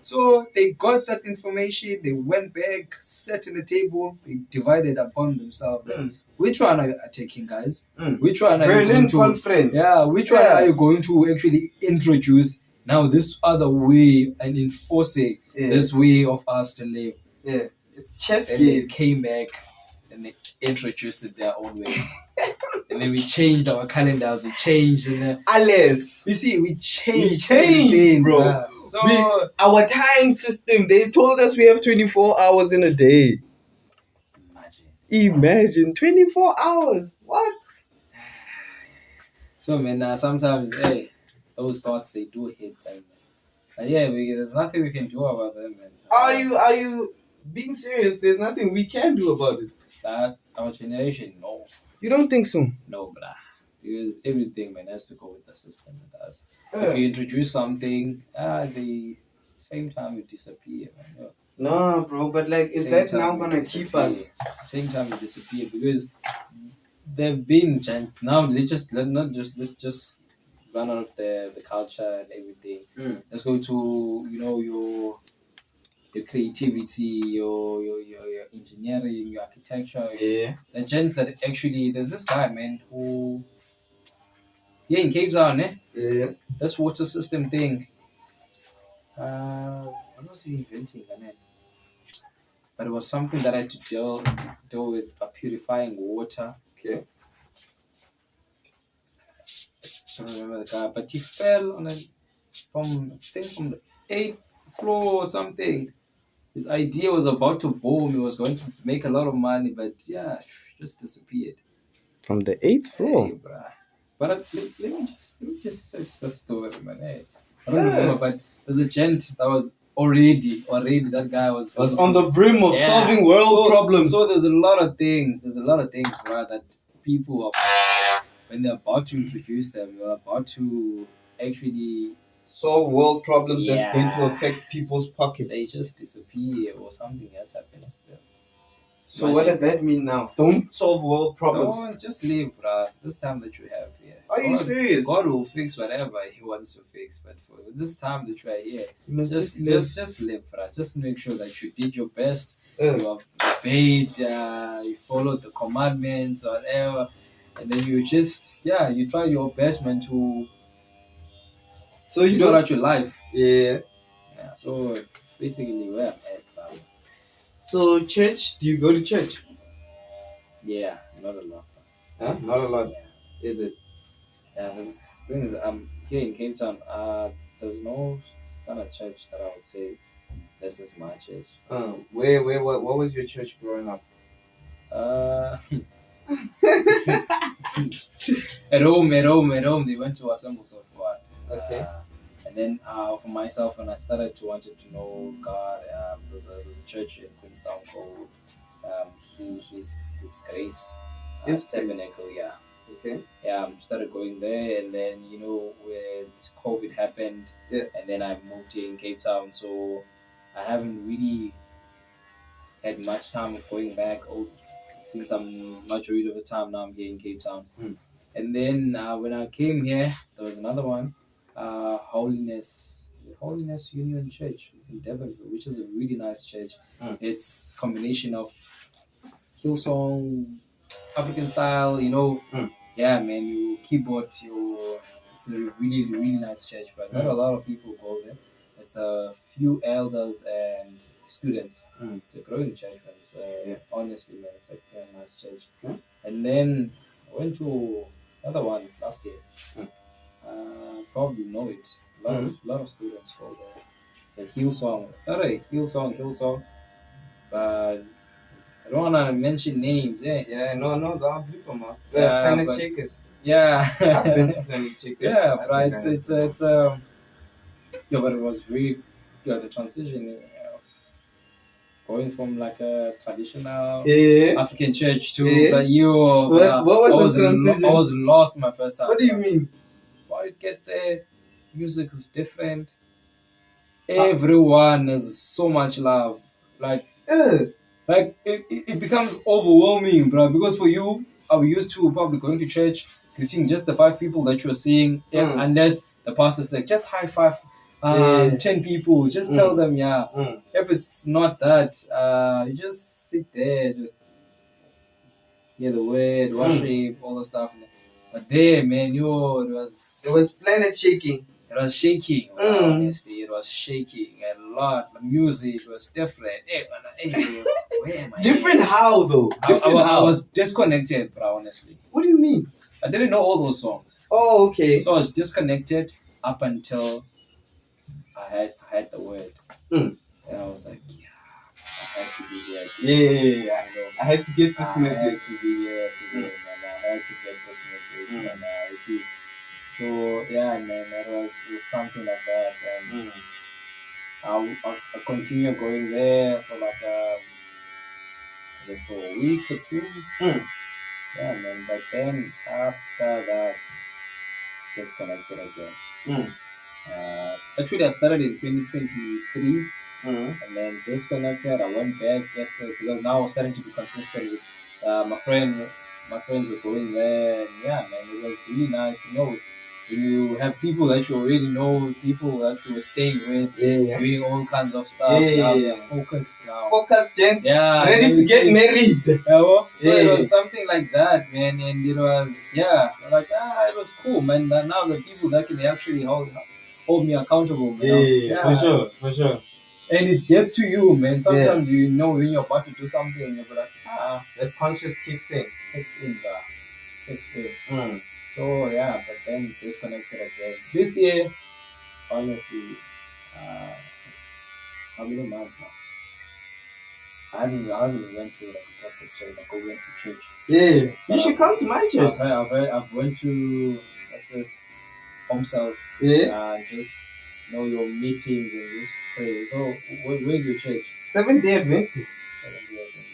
So they got that information. They went back, sat in the table, they divided upon themselves. Which one are you taking, guys? Which one are you going to? Conference. Yeah, which one are you going to actually introduce now this other way and enforcing this way of us to live? Yeah, it's chess and game. They came back and they introduced it their own way. And then we changed our calendars. We changed. Alice. You see, we changed. Bro. Yeah. So our time system. They told us we have 24 hours in a day. Imagine 24 hours. What? So man, sometimes those thoughts they do hit. And there's nothing we can do about them, man. Are you being serious? There's nothing we can do about it. That our generation, no. You don't think so? No, bruh. Because everything, man, has to go with the system with us. If you introduce something, the same time you disappear, man. No, bro, but like, is that now gonna keep us? Same time you disappear because they've been now. Let's just run out of the culture and everything. Let's go to your creativity, your engineering, your architecture. Yeah. The gents that actually there's this guy, man, who in Cape Town, Yeah. This water system thing. What was he inventing, man? But it was something that I had to deal with purifying water. Okay. I don't remember the guy, but he fell from the 8th floor or something. His idea was about to boom. He was going to make a lot of money, but just disappeared. From the 8th floor. Hey, but let me just search the story, man. Hey, I don't remember, but there's a gent that was already that guy was on the brim of solving world problems. So there's a lot of things, bro, that people are when they're about to introduce them, they're about to actually solve world problems that's going to Yeah. affect people's pockets. they just disappear or something else happens to them. So what does that mean now? Don't solve world problems. Don't just leave, bruh. This time that you have here. Are you serious? God will fix whatever He wants to fix, but for this time that you are here, You must just live. just live, bruh. Just make sure that you did your best. Uh. You have obeyed. You followed the commandments, whatever, and then you just you try your best, man, to sort out your life. Yeah. Yeah. So it's basically where I'm at, bruh. So church? Do you go to church? Yeah, not a lot. Huh? Not a lot. Is it? Yeah, there's things. Here in Cape Town. There's no standard church that I would say this is my church. What was your church growing up? At home, they went to Assemblies of God. Okay. And then for myself, when I started to wanted to know God, there's a church in Queenstown called His Grace His Tabernacle. Yeah. Okay. Yeah, started going there, and then when COVID happened, Yeah. and then I moved here in Cape Town, so I haven't really had much time of going back. Since I'm majority of the time now I'm here in Cape Town, and then when I came here, there was another one, Holiness Union Church. It's in Devonville, which is a really nice church. It's combination of Hillsong, African style, Yeah, man, you keyboard, it's a really, really nice church, but not a lot of people go there. It's a few elders and students. It's a growing church, man. It's honestly, man, it's a very nice church. And then I went to another one last year. Probably know it. A lot of students go there. It's a Hillsong, not a Hillsong, but I don't wanna mention names, eh? Yeah, no, don't bleep them out. Yeah, Planet but- Shakers. Yeah. I've been to Planet Shakers. Yeah, I've but been it's but it was very the transition of going from like a traditional African church to What was the transition? I was lost my first time. What do you mean? Why you get there? Music is different. Everyone has so much love. Like it becomes overwhelming, bro. Because for you, I was used to probably going to church, greeting just the 5 people that you're seeing, unless the pastor said, just high five 10 people, just tell them, If it's not that, you just sit there, just hear the word, worship, all the stuff. But there, man, it was planet shaking. It was shaking, honestly. It was shaking a lot. The music was different. Where am I? Different how though? I was disconnected, bro, honestly. What do you mean? I didn't know all those songs. Oh, okay. So I was disconnected up until I had the word. And I was like, I had to be here. Yeah. I had to get this message. I had to be here today, man. I had to get this message, and you see. So man, that was something like that, and I'll continue going there for like for a week or 2. Yeah, man. But then after that, disconnected again. Actually, I started in 2023, and then disconnected. I went back because now I was starting to be consistent with my friends were going there, and man, it was really nice. When you have people that you already know, people that you were staying with, doing all kinds of stuff. Now they're focused now. Focused, gents. Yeah, ready to get married. So it was something like that, man, and it was like it was cool, man. Now the people that can actually hold me accountable, man. For sure. And it gets to you, man. Sometimes you know when you're about to do something, and you're like, that conscious kicks in. Kicks in. So but then disconnected again. This year, honestly, how many months now? I haven't went to like a proper church, like I went to church. Yeah, you should come to my church. I've went to this home cells. Just your meetings and just pray. So where's your church? 7-day Adventist.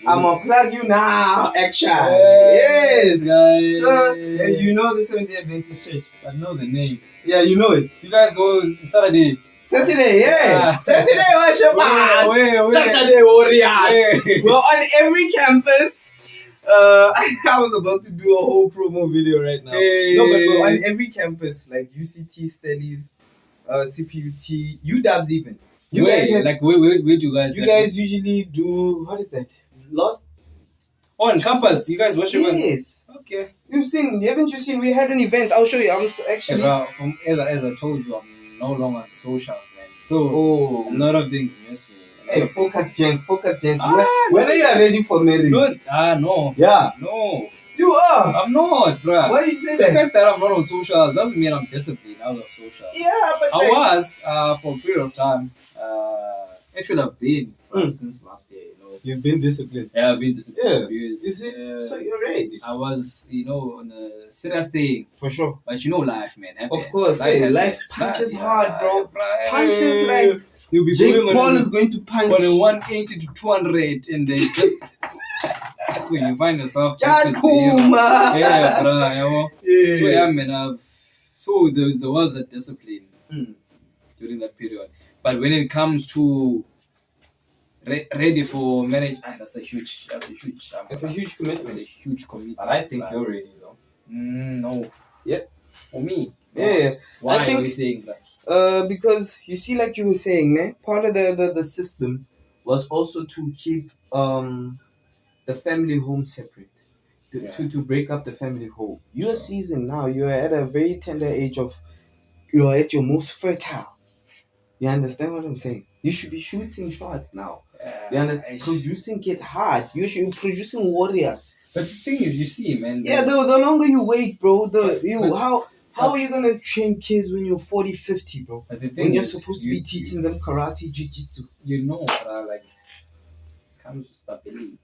I'ma plug you now. Action. Yes, Yes. guys. So you know the Seventh-day Adventist Church. I know the name. Yeah, you know it. You guys go Saturday. Saturday, yeah. Saturday worshipers. Wait. Saturday warriors. We're on every campus. I was about to do a whole promo video right now. No, but we're on every campus, like UCT, Stellies, CPUT, UWs even. You guys have, like where do you guys? you guys usually do, what is that? Lost? On campus. You guys worship. Yes. Okay. Haven't you seen? We had an event. I'll show you. I'm actually. As I told you, I'm no longer on socials, man. So Oh. a lot of things miss me. Hey, focus, gents. Ah, when are you ready for marriage? No. Yeah. No. You are. I'm not, bruh. Why do you say The that? fact that I'm not on socials doesn't mean I'm disciplined out of socials. Yeah, but I was for a period of time. Actually, I've been since last year. You've been disciplined. Yeah, I've been disciplined. Yeah. Because, You see? So you're ready. I was, on a serious thing. For sure. But life, man. Happens. Of course. Hey, happens. life punches Yeah, hard, bro. bruh. Punches like You'll be Jake going Paul on is going to punch. a 180 to 200, and then just when you find yourself Yeah, just cool, man. yeah, bruh, Yeah. So yeah, man, so there was that discipline Mm. during that period. But when it comes to ready for marriage, that's a huge It's a huge It's a commitment. huge commitment. But I think bruh. you're ready, though. No. Yeah. For me. Yeah. Why I think- are we saying that? Because you see, like you were saying, part of the system was also to keep the family home separate, to break up the family home. You're seasoned now. You're at a very tender age of, you're at your most fertile. You understand what I'm saying? You should be shooting shots now. You understand? Producing get hard. You should be producing warriors. But the thing is, you see, man. Yeah, the longer you wait, bro, how are you gonna train kids when you're 40, 50, bro? But the thing When you're is, supposed to be teaching them karate, jiu-jitsu. like, comes with stability.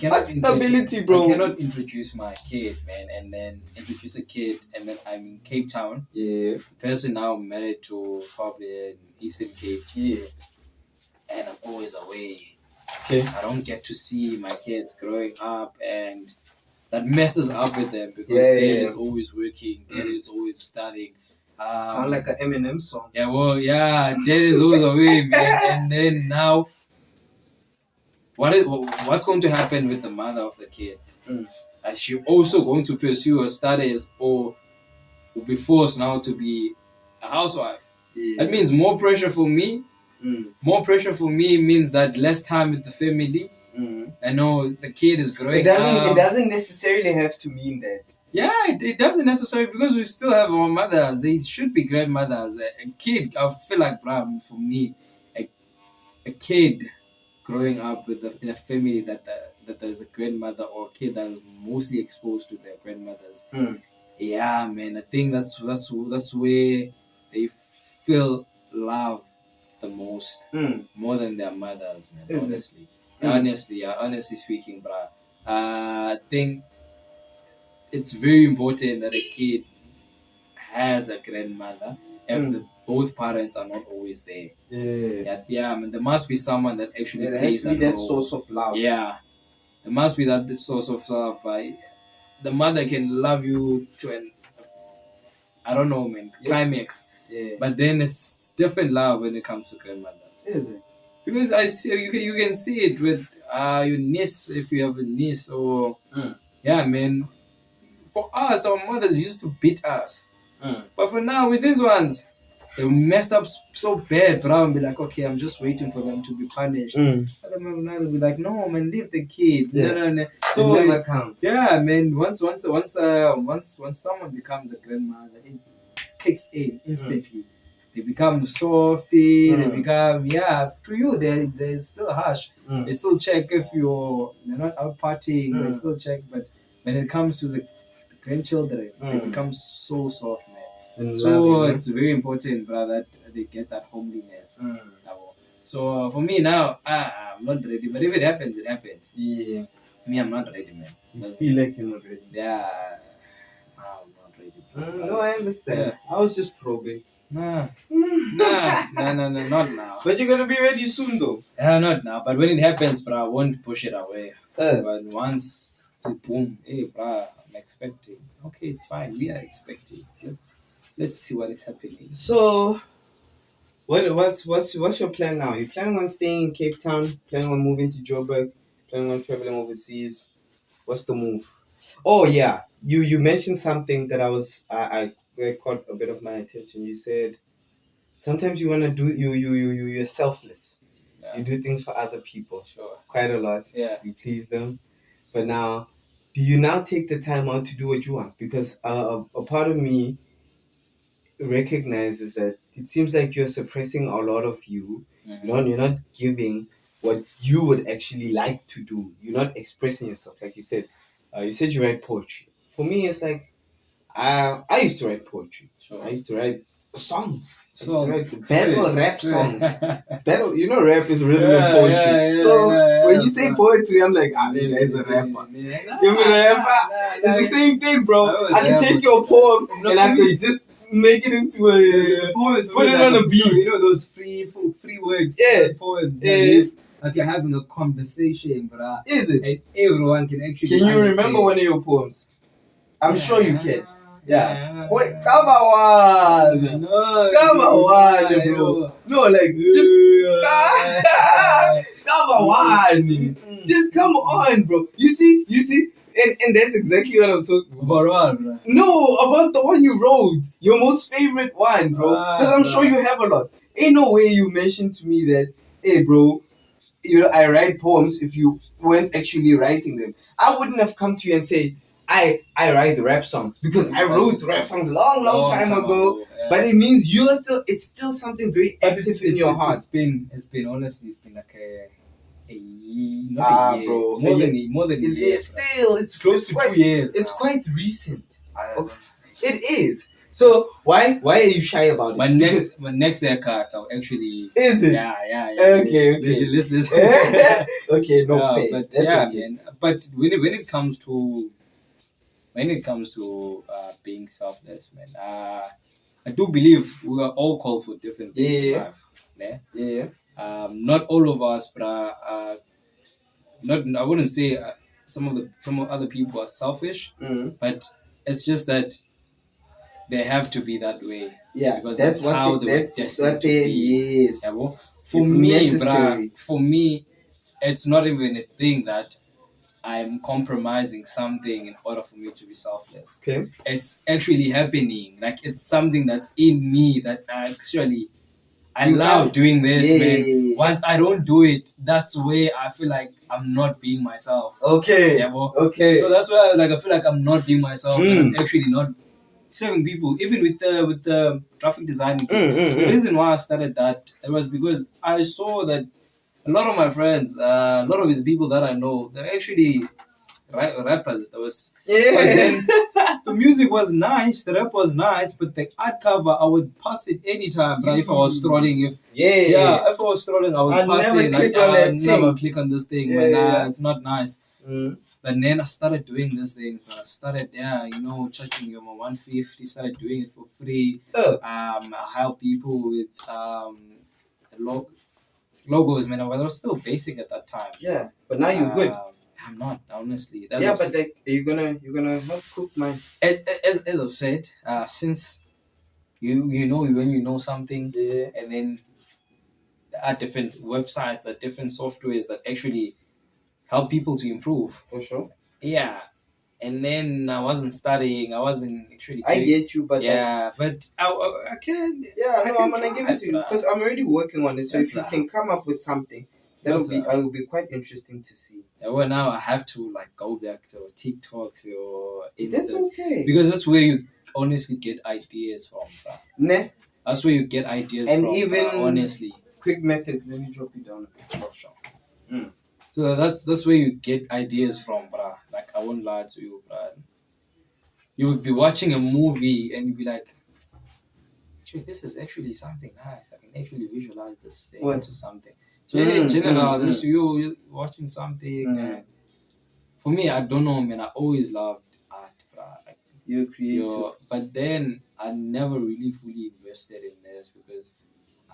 What stability, bro? I cannot introduce my kid, man, and then introduce a kid, and then I'm in Cape Town. Yeah. The person now married to probably in Eastern Cape. Yeah. And I'm always away. Okay. I don't get to see my kids growing up, and that messes up with them because Yeah, dad yeah. is always working, dad is always studying. Sound like an Eminem song. Yeah, well, yeah, dad is always away, man. And then now, what's going to happen with the mother of the kid? Is she also going to pursue her studies, or will be forced now to be a housewife? Yeah. That means more pressure for me. More pressure for me means that less time with the family. I know the kid is growing up. It doesn't necessarily have to mean that. Yeah, it doesn't necessarily, because we still have our mothers. They should be grandmothers. A kid, I feel like, for me, a kid growing up in a family that there's a grandmother, or a kid that is mostly exposed to their grandmothers. Yeah, man, I think that's where they feel love the most, more than their mothers, man. Is it? Honestly speaking, bruh, I think it's very important that a kid has a grandmother if both parents are not always there. Yeah, I mean, there must be someone that actually There has plays to be that role. source of love. Yeah, there must be that source of love. But the mother can love you to an, I don't know, man, climax. Yeah. But then it's different love when it comes to grandmothers. Is it? Because I see you can see it with your niece, if you have a niece, or yeah, man. For us, our mothers used to beat us, but for now with these ones, they mess up so bad, bro, and be like, okay, I'm just waiting for them to be punished. And then now they'll be like, no, man, leave the kid. Yeah. No. So So never count. yeah, man. Once someone becomes a grandmother, it kicks in instantly. They become softy. They become to you they're still harsh. They still check if they're not out partying. They still check, but when it comes to the grandchildren, they become so soft, man. And So loving, it's very important, brother, that they get that homeliness. So for me now, I'm not ready. But if it happens, it happens. Yeah. Me, I'm not ready, man. You feel like you're not ready. Yeah, I'm not ready. No, I understand. Yeah. I was just probing. Nah, not now. But you're gonna be ready soon, though. Not now. But when it happens, bro, I won't push it away. Uh. But once, boom, hey, bro, I'm expecting. Okay, it's fine. We are expecting. Let's see what is happening. So, what's your plan now? You planning on staying in Cape Town? Planning on moving to Joburg? Planning on traveling overseas? What's the move? Oh yeah, you mentioned something that I caught a bit of my attention. You said sometimes you wanna do you're selfless. Yeah. You do things for other people. Sure. Quite a lot. Yeah. You please them. But now, do you now take the time out to do what you want? Because a part of me recognizes that it seems like you're suppressing a lot of you. Mm-hmm. You're not giving what you would actually like to do. You're not expressing yourself. Like you said you write poetry. For me, it's like I used to write poetry. Sure. I used to write songs. I used Songs. to write battle rap Sweet. songs. Battle, rap is rhythm and poetry. When you say poetry, I'm like, this guy's a rapper. Give me the rapper. It's the same thing, bro. I can take your poem and I can just make it into a Poems, put it on a beat. You know those free words. Yeah. Poems. Yeah. Like you're having a conversation, bruh. Is it? And everyone can actually. Can you understand. remember one of your poems? I'm sure you can. Yeah. Wait, Yeah. come on. No, Come on, bro. No, like just come on. Just come on, bro. You see, and that's exactly what I'm talking about. About what, bruh? No, about the one you wrote. Your most favorite one, bro. Because I'm sure you have a lot. Ain't no way you mentioned to me that, hey, bro, I write poems if you weren't actually writing them. I wouldn't have come to you and say, I write rap songs because I wrote rap songs long time ago. Yeah. But it means it's still something very active in your heart. It's been honestly, it's been like not a year. Bro, More than a year. It's Close to quite, 2 years. It's quite recent. I don't know. It is. So why are you shy about it? My next haircut, I'll actually. Is it? Yeah. Okay. Let's Okay, no fair. But That's yeah, okay. man. But when it comes to being selfless, man, I do believe we are all called for different things in life. Yeah. Not all of us, but not. I wouldn't say some other people are selfish, but it's just that they have to be that way. Yeah, because that's how they were destined to be. Yes. Yeah, well, for me, it's not even a thing that I'm compromising something in order for me to be selfless. Okay. It's actually happening. Like it's something that's in me that actually I love doing this, man. Once I don't do it, that's where I feel like I'm not being myself. Okay. Yeah, well, okay. So that's why I feel like I'm not being myself. And I'm actually not serving people, even with the graphic design. The reason why I started that, it was because I saw that a lot of my friends, a lot of the people that I know, they're actually rappers. But then the music was nice, the rap was nice, but the art cover, I would pass it anytime. But if I was strolling, if I was strolling, I would pass it. Never click on this thing, it's not nice. But then I started doing these things. But I started, charging them 150. Started doing it for free. I help people with logos, man. But I was still basic at that time. Yeah, but now you're good. I'm not, honestly. But like, you're gonna help cook mine. As I've said, since you know when you know something, and then there are different websites, there are different softwares that actually help people to improve. For sure. Yeah. And then I wasn't studying. I wasn't actually. I get you, but but I can. Yeah, I'm gonna give it to you because I'm already working on it. So if you can come up with something, I will be quite interesting to see. Yeah, well, now I have to go back to TikToks or Insta. That's okay. Because that's where you honestly get ideas from. Nah. That's where you get ideas and from. And even honestly, quick methods. Let me drop you down a bit. So that's where you get ideas from, bruh. Like, I won't lie to you, bruh. You would be watching a movie and you'd be like, actually, this is actually something nice. I can actually visualize this thing into something. So in general, this you watching something. For me, I don't know, man. I always loved art, bruh. Like, You're creative. But then I never really fully invested in this because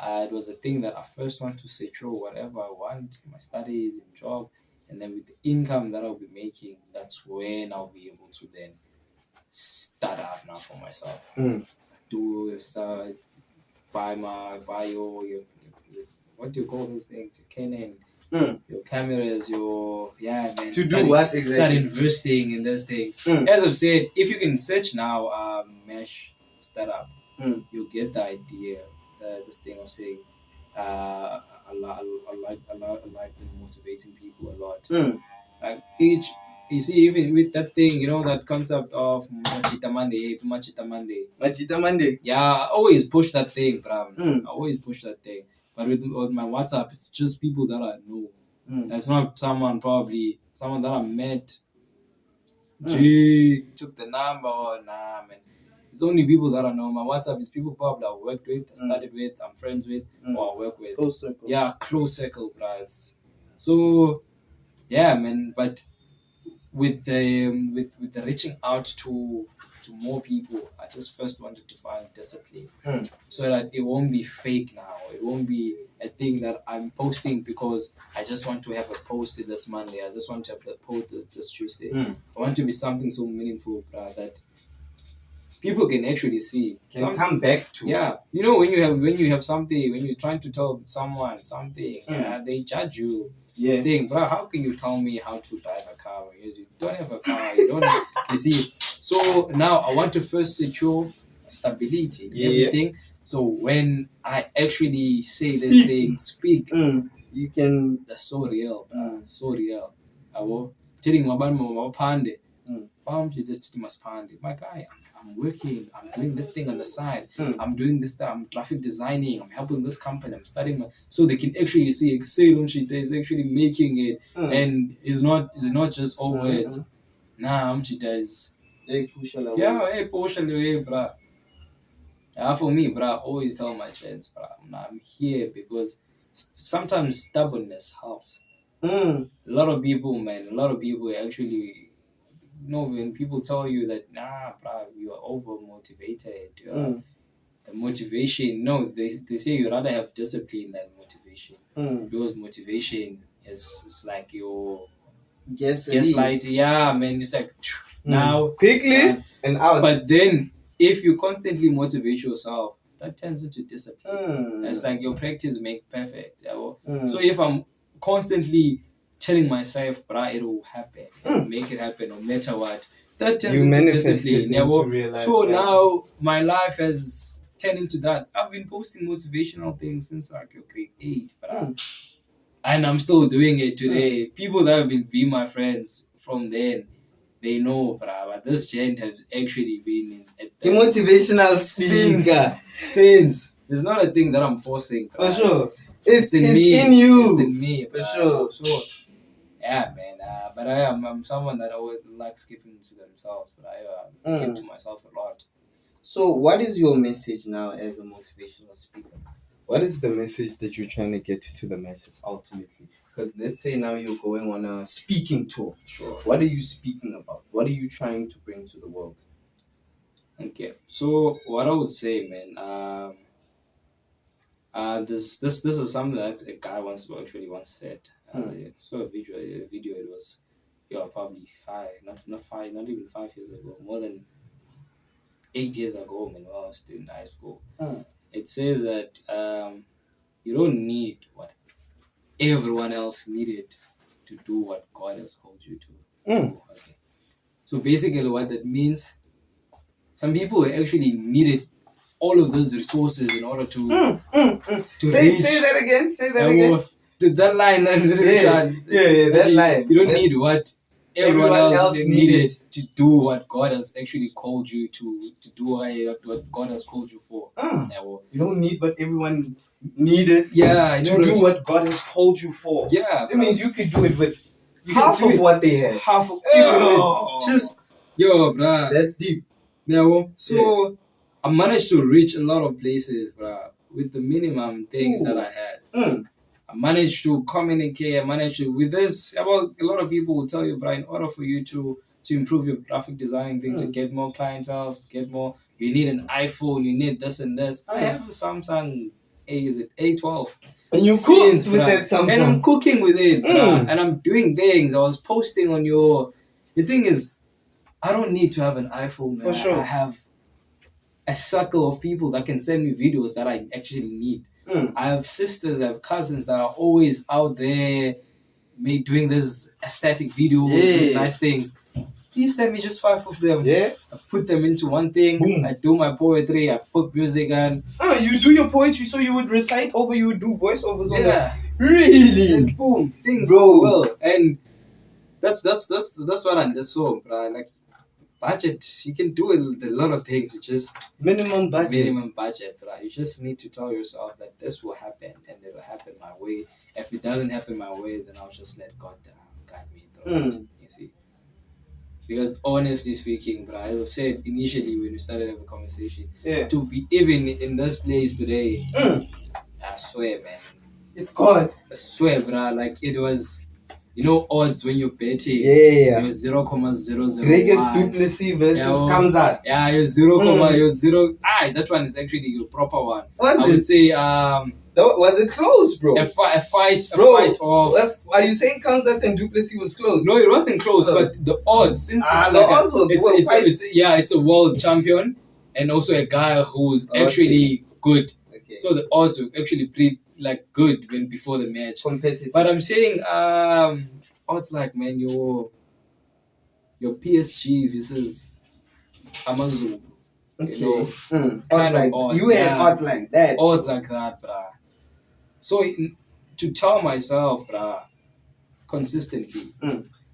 it was a thing that I first want to secure whatever I want in my studies and job, and then with the income that I'll be making, that's when I'll be able to then start up now for myself. Buy your what do you call those things? Your Canon, your cameras, your man. Do what exactly? Start investing in those things. As I've said, if you can search now, mesh startup, you'll get the idea. This thing of saying, I like motivating people a lot. Like you see, even with that thing, that concept of Machita Monday. Yeah, I always push that thing, bro. I always push that thing. But with my WhatsApp, it's just people that I know. It's not someone that I met. Took the number or nah, man. It's only people that I know. My WhatsApp is people probably I worked with, I studied with, I'm friends with, or I work with. Close circle. Yeah, close circle, bro. So, yeah, man. But with the reaching out to more people, I just first wanted to find discipline so that it won't be fake now. It won't be a thing that I'm posting because I just want to have a post this Monday. I just want to have the post this Tuesday. I want to be something so meaningful that people can actually see. Come back to. Yeah, when you have something, when you're trying to tell someone something, they judge you. Yeah. Saying, bro, how can you tell me how to drive a car when you don't have a car? You don't have, you see. So now I want to first secure stability, everything. So when I actually say this thing, speak, you can. That's so real, bro. So real. I was telling my pande. My guy, I'm working, I'm doing this thing on the side, I'm doing this stuff, I'm graphic designing, I'm helping this company, I'm studying so they can actually see Excel is actually making it and it's not just all words. Nah, is hey push away, bro. For me, bro, I always tell my friends, bro, I'm here because sometimes stubbornness helps. A lot of people actually, when people tell you that, nah, bro, you are over motivated, the motivation, they say you rather have discipline than motivation. Because motivation is like your gaslight. Yeah, man, it's like now quickly and out. But then if you constantly motivate yourself, that turns into discipline. It's like your practice make perfect. So if I'm constantly telling myself, bruh, it will happen, make it happen no matter what, that turns into discipline. So now my life has turned into that. I've been posting motivational things since like grade 8, and I'm still doing it today. People that have been my friends from then, they know, but this gent has actually been in the motivational since. It's not a thing that I'm forcing. For sure. It's in me. In you. It's in me. For sure. So, yeah, man. But I'm someone that always likes keeping to themselves. But I keep to myself a lot. So, what is your message now as a motivational speaker? What is the message that you're trying to get to the masses ultimately? Because let's say now you're going on a speaking tour. Sure. What are you speaking about? What are you trying to bring to the world? Okay. So what I would say, man, this is something that a guy once said. So a video. It was, probably 5, not 5, not even 5 years ago, more than 8 years ago, man, when I was still in high school. It says that you don't need what everyone else needed to do what God has called you to do. Okay. So basically what that means, some people actually needed all of those resources in order to say that again. Say that again. That line. That line. You don't need what everyone else needed to do what God has actually called you to do what God has called you for. You don't need what everyone needed to do what God has called you for. Yeah. That means you could do it with half of what they had. Half of just bruh. That's deep. So I managed to reach a lot of places, bruh, with the minimum things that I had. I managed to communicate. With this. A lot of people will tell you, bruh, in order for you to to improve your graphic designing thing, to get more clientele, to get more. You need an iPhone, you need this and this. I have a Samsung A12. And you cook with that Samsung. And I'm cooking with it, bruh. And I'm doing things. I was posting on your. The thing is, I don't need to have an iPhone, man. For sure. I have a circle of people that can send me videos that I actually need. I have sisters, I have cousins that are always out there doing this aesthetic videos, these nice things. Please send me just 5 of them. Yeah. I put them into one thing. Boom. I do my poetry. I put music on. You do your poetry, so you would recite over, you would do voiceovers on Yeah. Really? And boom, things Bro. go well. And that's what I saw, bro. Like budget, you can do a lot of things. You just Minimum budget, bro. You just need to tell yourself that this will happen, and it will happen my way. If it doesn't happen my way, then I'll just let God guide me through it. You see. Because honestly speaking, bro, as I've said initially when we started having a conversation, to be even in this place today, I swear, man. It's God. I swear, bro. Like it was, odds when you're betting. Yeah. You're 0.001. Greatest Duplessis versus Kamzat. Yeah, you're 0.0. That one is actually your proper one. I would say was it close, bro? A fight of. Are you saying Kamzat and Duplessis was close? No, it wasn't close, but the odds, since it's a world champion and also a guy who's actually good. Okay. So the odds were actually pretty good when before the match. Competitive. But I'm saying odds like, man, your PSG versus Amazon. Okay. Kind of odds. You had odds like that. Odds like that, bruh. So to tell myself, bruh, consistently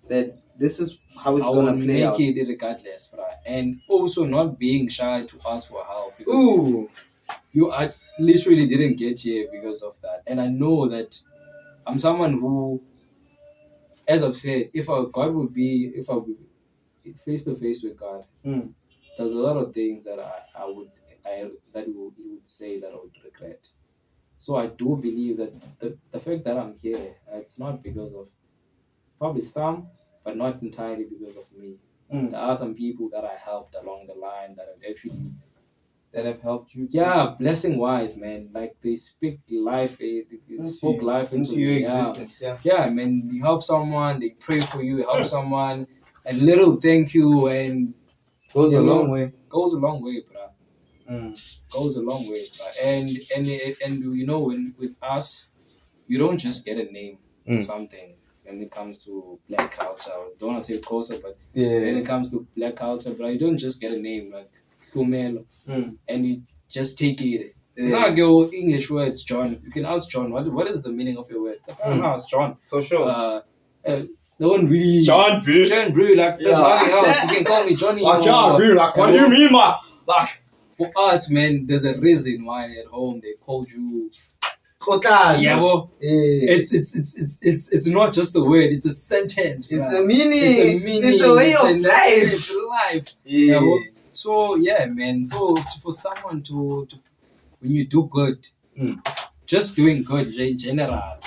that this is how it's gonna play out. I will make it regardless, bruh. And also not being shy to ask for help, because I literally didn't get here because of that. And I know that I'm someone who, as I've said, if I would be face to face with God, there's a lot of things that he would say that I would regret. So I do believe that the fact that I'm here, it's not because of probably some, but not entirely because of me. There are some people that I helped along the line that have helped you. Yeah, blessing wise, man. Like they speak life, they spoke life into your existence. Yeah, man. You help someone, they pray for you. You help someone, a little thank you, and goes a long way. Goes a long way, bro. Goes a long way, bro. And when with us, you don't just get a name or something. When it comes to black culture, I don't want to say closer, but when it comes to black culture, bro, you don't just get a name like Hlumelo and you just take it. It's not like your English words, John. You can ask John, what is the meaning of your words? Like, I don't know, ask John. For sure. No one really. John Brew. Like, there's nothing else. You can call me Johnny. John Brew, like, what do you mean, man? Like, for us, man, there's a reason why at home they called you. Yeah, well, it's not just a word, it's a sentence. Bro. It's a meaning. It's a way of life. It's life. Yeah. So yeah, man. So for someone to when you do good, just doing good in general,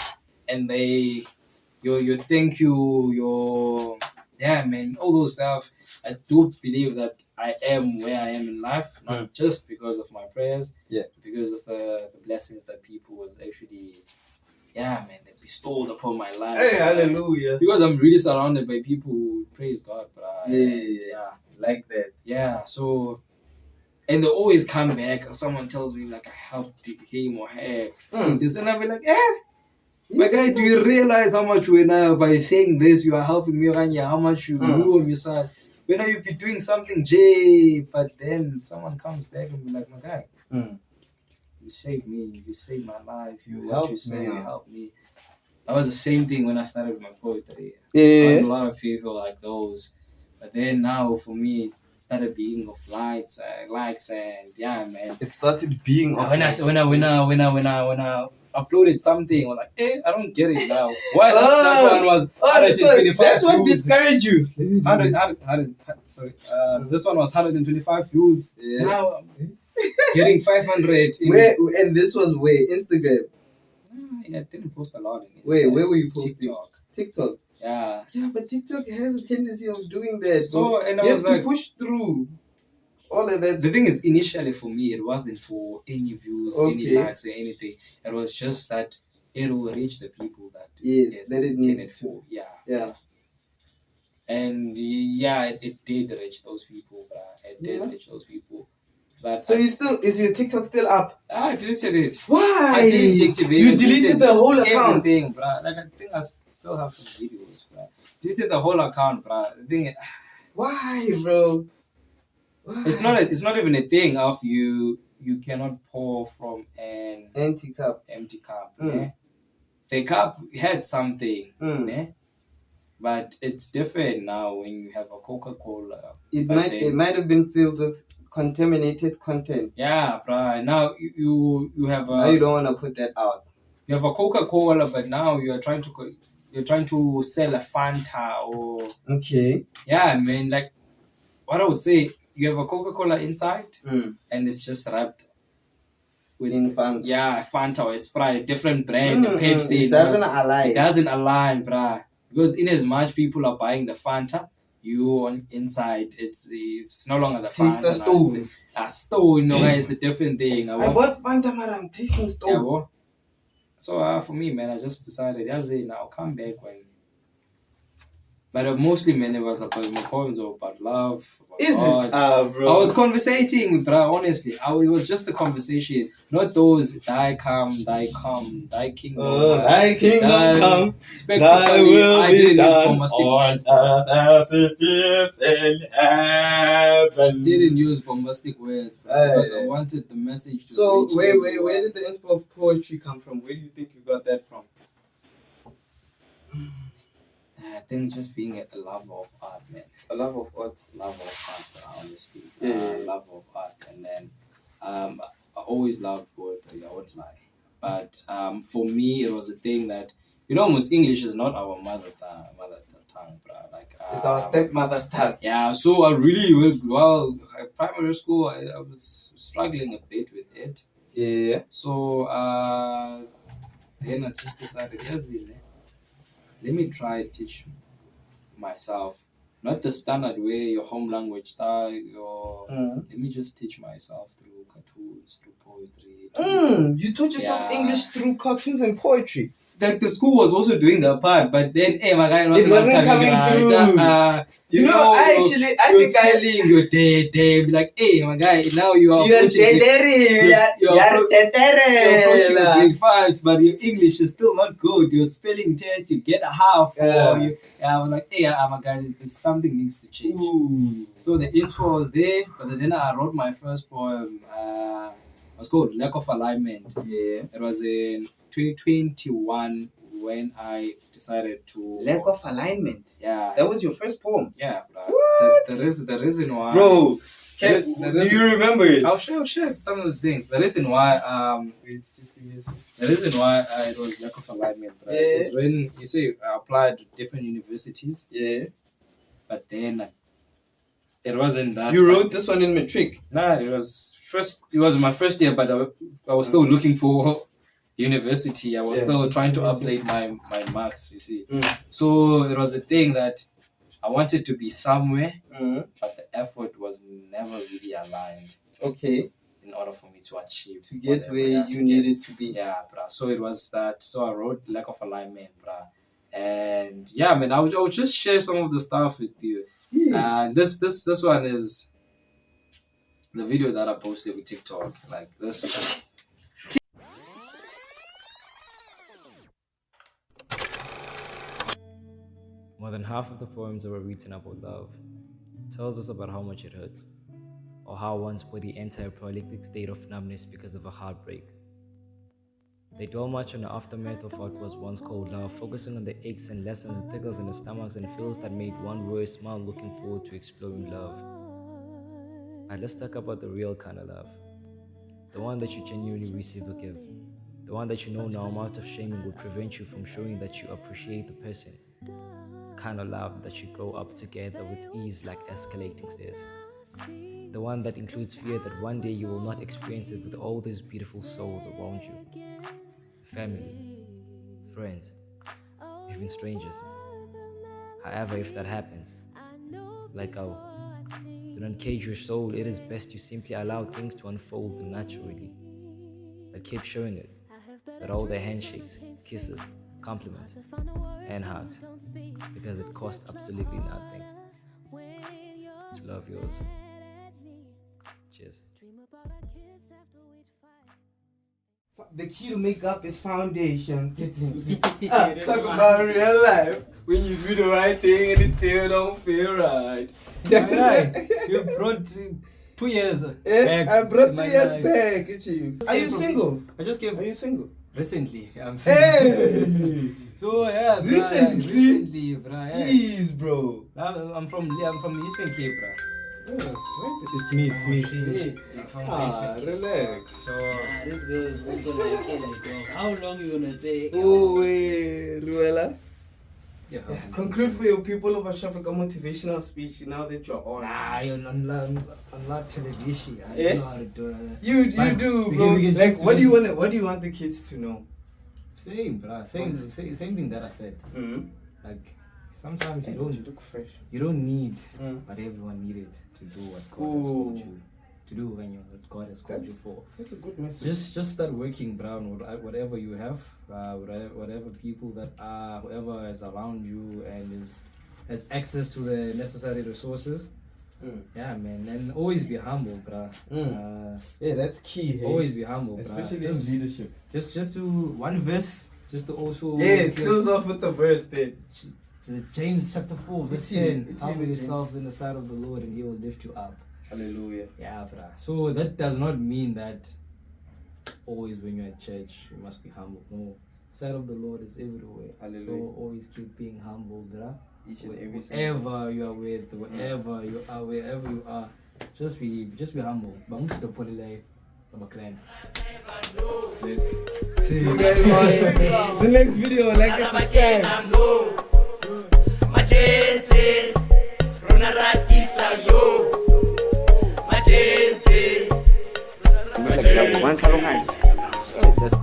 and your thank you, man, all those stuff. I do believe that I am where I am in life, not just because of my prayers, because of the blessings that people was actually, they bestowed upon my life. Hey, hallelujah. Because I'm really surrounded by people who praise God, but like that. Yeah, so, and they always come back. Someone tells me like I helped him or her, this, and I'll be like, my guy, do you realize how much by saying this you are helping me, Rania? How much you do on your side? When you be doing something, Jay, but then someone comes back and be like, my guy, you saved me, you saved my life, you helped me. That was the same thing when I started with my poetry. I had a lot of people like those, but then now for me, it started being of likes and man. It started being of when I uploaded something, I'm like, I don't get it now. Why that one was 125 that's what views. discouraged you. This one was 125 views. Now I'm getting 500. And this was where? Instagram? I didn't post a lot in Instagram. Where were you posting? TikTok. TikTok. Yeah. Yeah, but TikTok has a tendency of doing that. So, and I you was have to like, push through all of that. the thing is, initially for me, it wasn't for any views, any Okay. likes, or anything. It was just that it will reach the people that Yes, it's that it intended needs to. for. Yeah. Yeah. And yeah, it did reach those people, bruh. It did Yeah. reach those people. But So is your TikTok still up? I deleted it. Why? I did deactivate You it, deleted the whole account. everything, bruh. Like I think I still have some videos, bruh. Deleted the whole account, bruh. The thing, Why, bro? Why? it's not even a thing of you cannot pour from an empty cup. Yeah? The cup had something, Mm. yeah? But it's different now when you have a Coca-Cola. It might have been filled with contaminated content. Yeah, bruh. Now you have Now you don't want to put that out. You have a Coca-Cola, but now you're trying to sell a Fanta or Okay. yeah, man. Like what I would say, you have a Coca-Cola inside, Mm. and it's just wrapped with In Fanta. Fanta or Sprite, different brand, Pepsi. It doesn't align. It doesn't align, bruh. Because in as much people are buying the Fanta, you on inside it's no longer the Taste Fanta. the stone. A stone, no, it's a different thing. I bought Fanta, but I'm tasting stone. Yeah, well, so for me, man, I just decided, I'll come back when. But mostly, man, it was about my poems or about love. About Is God. it? Bro. I was conversating, bro. Honestly, it was just a conversation, not those thy come, thy come, thy kingdom. Thy kingdom come. Spectrally, I didn't use bombastic words. As it is in heaven. I didn't use bombastic words, bro, because I wanted the message to. So reach where everyone. did the inspo of poetry come from? Where do you think you got that from? I think just being a lover of art, man. A love of art. Love of art, honestly. Yeah. Love of art. And then I always loved poetry, I won't lie. But for me, it was a thing that, almost English is not our mother tongue, bro. Like, It's our stepmother's tongue. Yeah, so I really, primary school, I was struggling a bit with it. Yeah. So then I just decided, let me try teach myself, not the standard way, your home language style, let me just teach myself through cartoons, through poetry. You taught yourself English through cartoons and poetry. Like the school was also doing their part, but then my guy it wasn't coming through. I think spelling your day, be like, my guy, now you are you're approaching grade 5s, but your English is still not good. Your spelling test, you get a half. I was like, my guy, something needs to change. Ooh. So the info was there, but then I wrote my first poem. It was called Lack of Alignment. Yeah. It was in 2021 when I decided to. Lack of alignment. Yeah. That was your first poem. Yeah, bro. What? The reason why. Bro, do you remember it? I'll share some of the things. The reason why it was lack of alignment, bro, is when you see I applied to different universities. Yeah. But then it wasn't that. You wrote this one in matric? Nah, it was my first year, but I was still looking for university. I was still trying to update my marks, you see. So it was a thing that I wanted to be somewhere, but the effort was never really aligned. Okay. In order for me to achieve. To get where you needed to be. Yeah, bruh. So it was that. So I wrote Lack of Alignment, bruh. And yeah, man, I would just share some of the stuff with you. Yeah. And this one is the video that I posted with TikTok. Like this. More than half of the poems that were written about love tells us about how much it hurts, or how one's body enters a paralytic state of numbness because of a heartbreak. They dwell much on the aftermath of what was once called love, focusing on the aches and lessons and tickles in the stomachs and feels that made one worry smile looking forward to exploring love. But let's talk about the real kind of love. The one that you genuinely receive or give. The one that you know no amount of shaming will prevent you from showing that you appreciate the person. The kind of love that you grow up together with ease like escalating stairs. The one that includes fear that one day you will not experience it with all these beautiful souls around you. Family, friends, even strangers. However, if that happens, like our do not cage your soul. It is best you simply allow things to unfold naturally. But keep showing it that all the handshakes, kisses, compliments, and hugs, because it costs absolutely nothing to love yours. Cheers. The key to makeup is foundation. Talk about real life. When you do the right thing and it still don't feel right. You brought 2 years Yeah, back. I brought in 2 my years life. back, Chief. Are you single? I just came Are you single? recently. I'm single. Hey! So yeah, bruh, Recently? bruh. Yeah. Jeez, bro. I'm from the Eastern Cape, bruh. It's me. I'm from Ah, the Eastern Cape. relax. So This gonna kill it, bro. How long you gonna take? Oh, wait, Ruela. yeah. Conclude for your people of Ashafrika motivational speech now that you're on. Nah, you're not television. I Yeah? don't know how to do it. You But do, we bro. can- we can Like, just- what do you want the kids to know? Same, bruh. Same thing that I said. Mm-hmm. Like sometimes you You don't look fresh. need Mm. what everyone needed to do what God has called Ooh. you to do when you what God has called you for. That's a good message. Just start working, bro, on whatever you have, whatever people that are, whoever is around you and has access to the necessary resources. Mm. Yeah, man, and always be humble, bro. Yeah, that's key. Hey? Always be humble, Especially bro. in leadership. Just to one verse, just to also Yes, close off with the verse then. to James chapter 4, verse It's in- 10. it's Humble in yourselves in the sight of the Lord, and He will lift you up. Hallelujah. Yeah, bruh. So that does not mean that always when you're at church you must be humble. No, sight of the Lord is everywhere. Hallelujah. So always keep being humble, bruh. Each and every single. Whatever you are with, whatever you are, wherever you are, just be humble. But the polyle, sabaklan. See you guys on the next video. Like and subscribe. Machete, Rona Ratisa yo. Machete. One salon.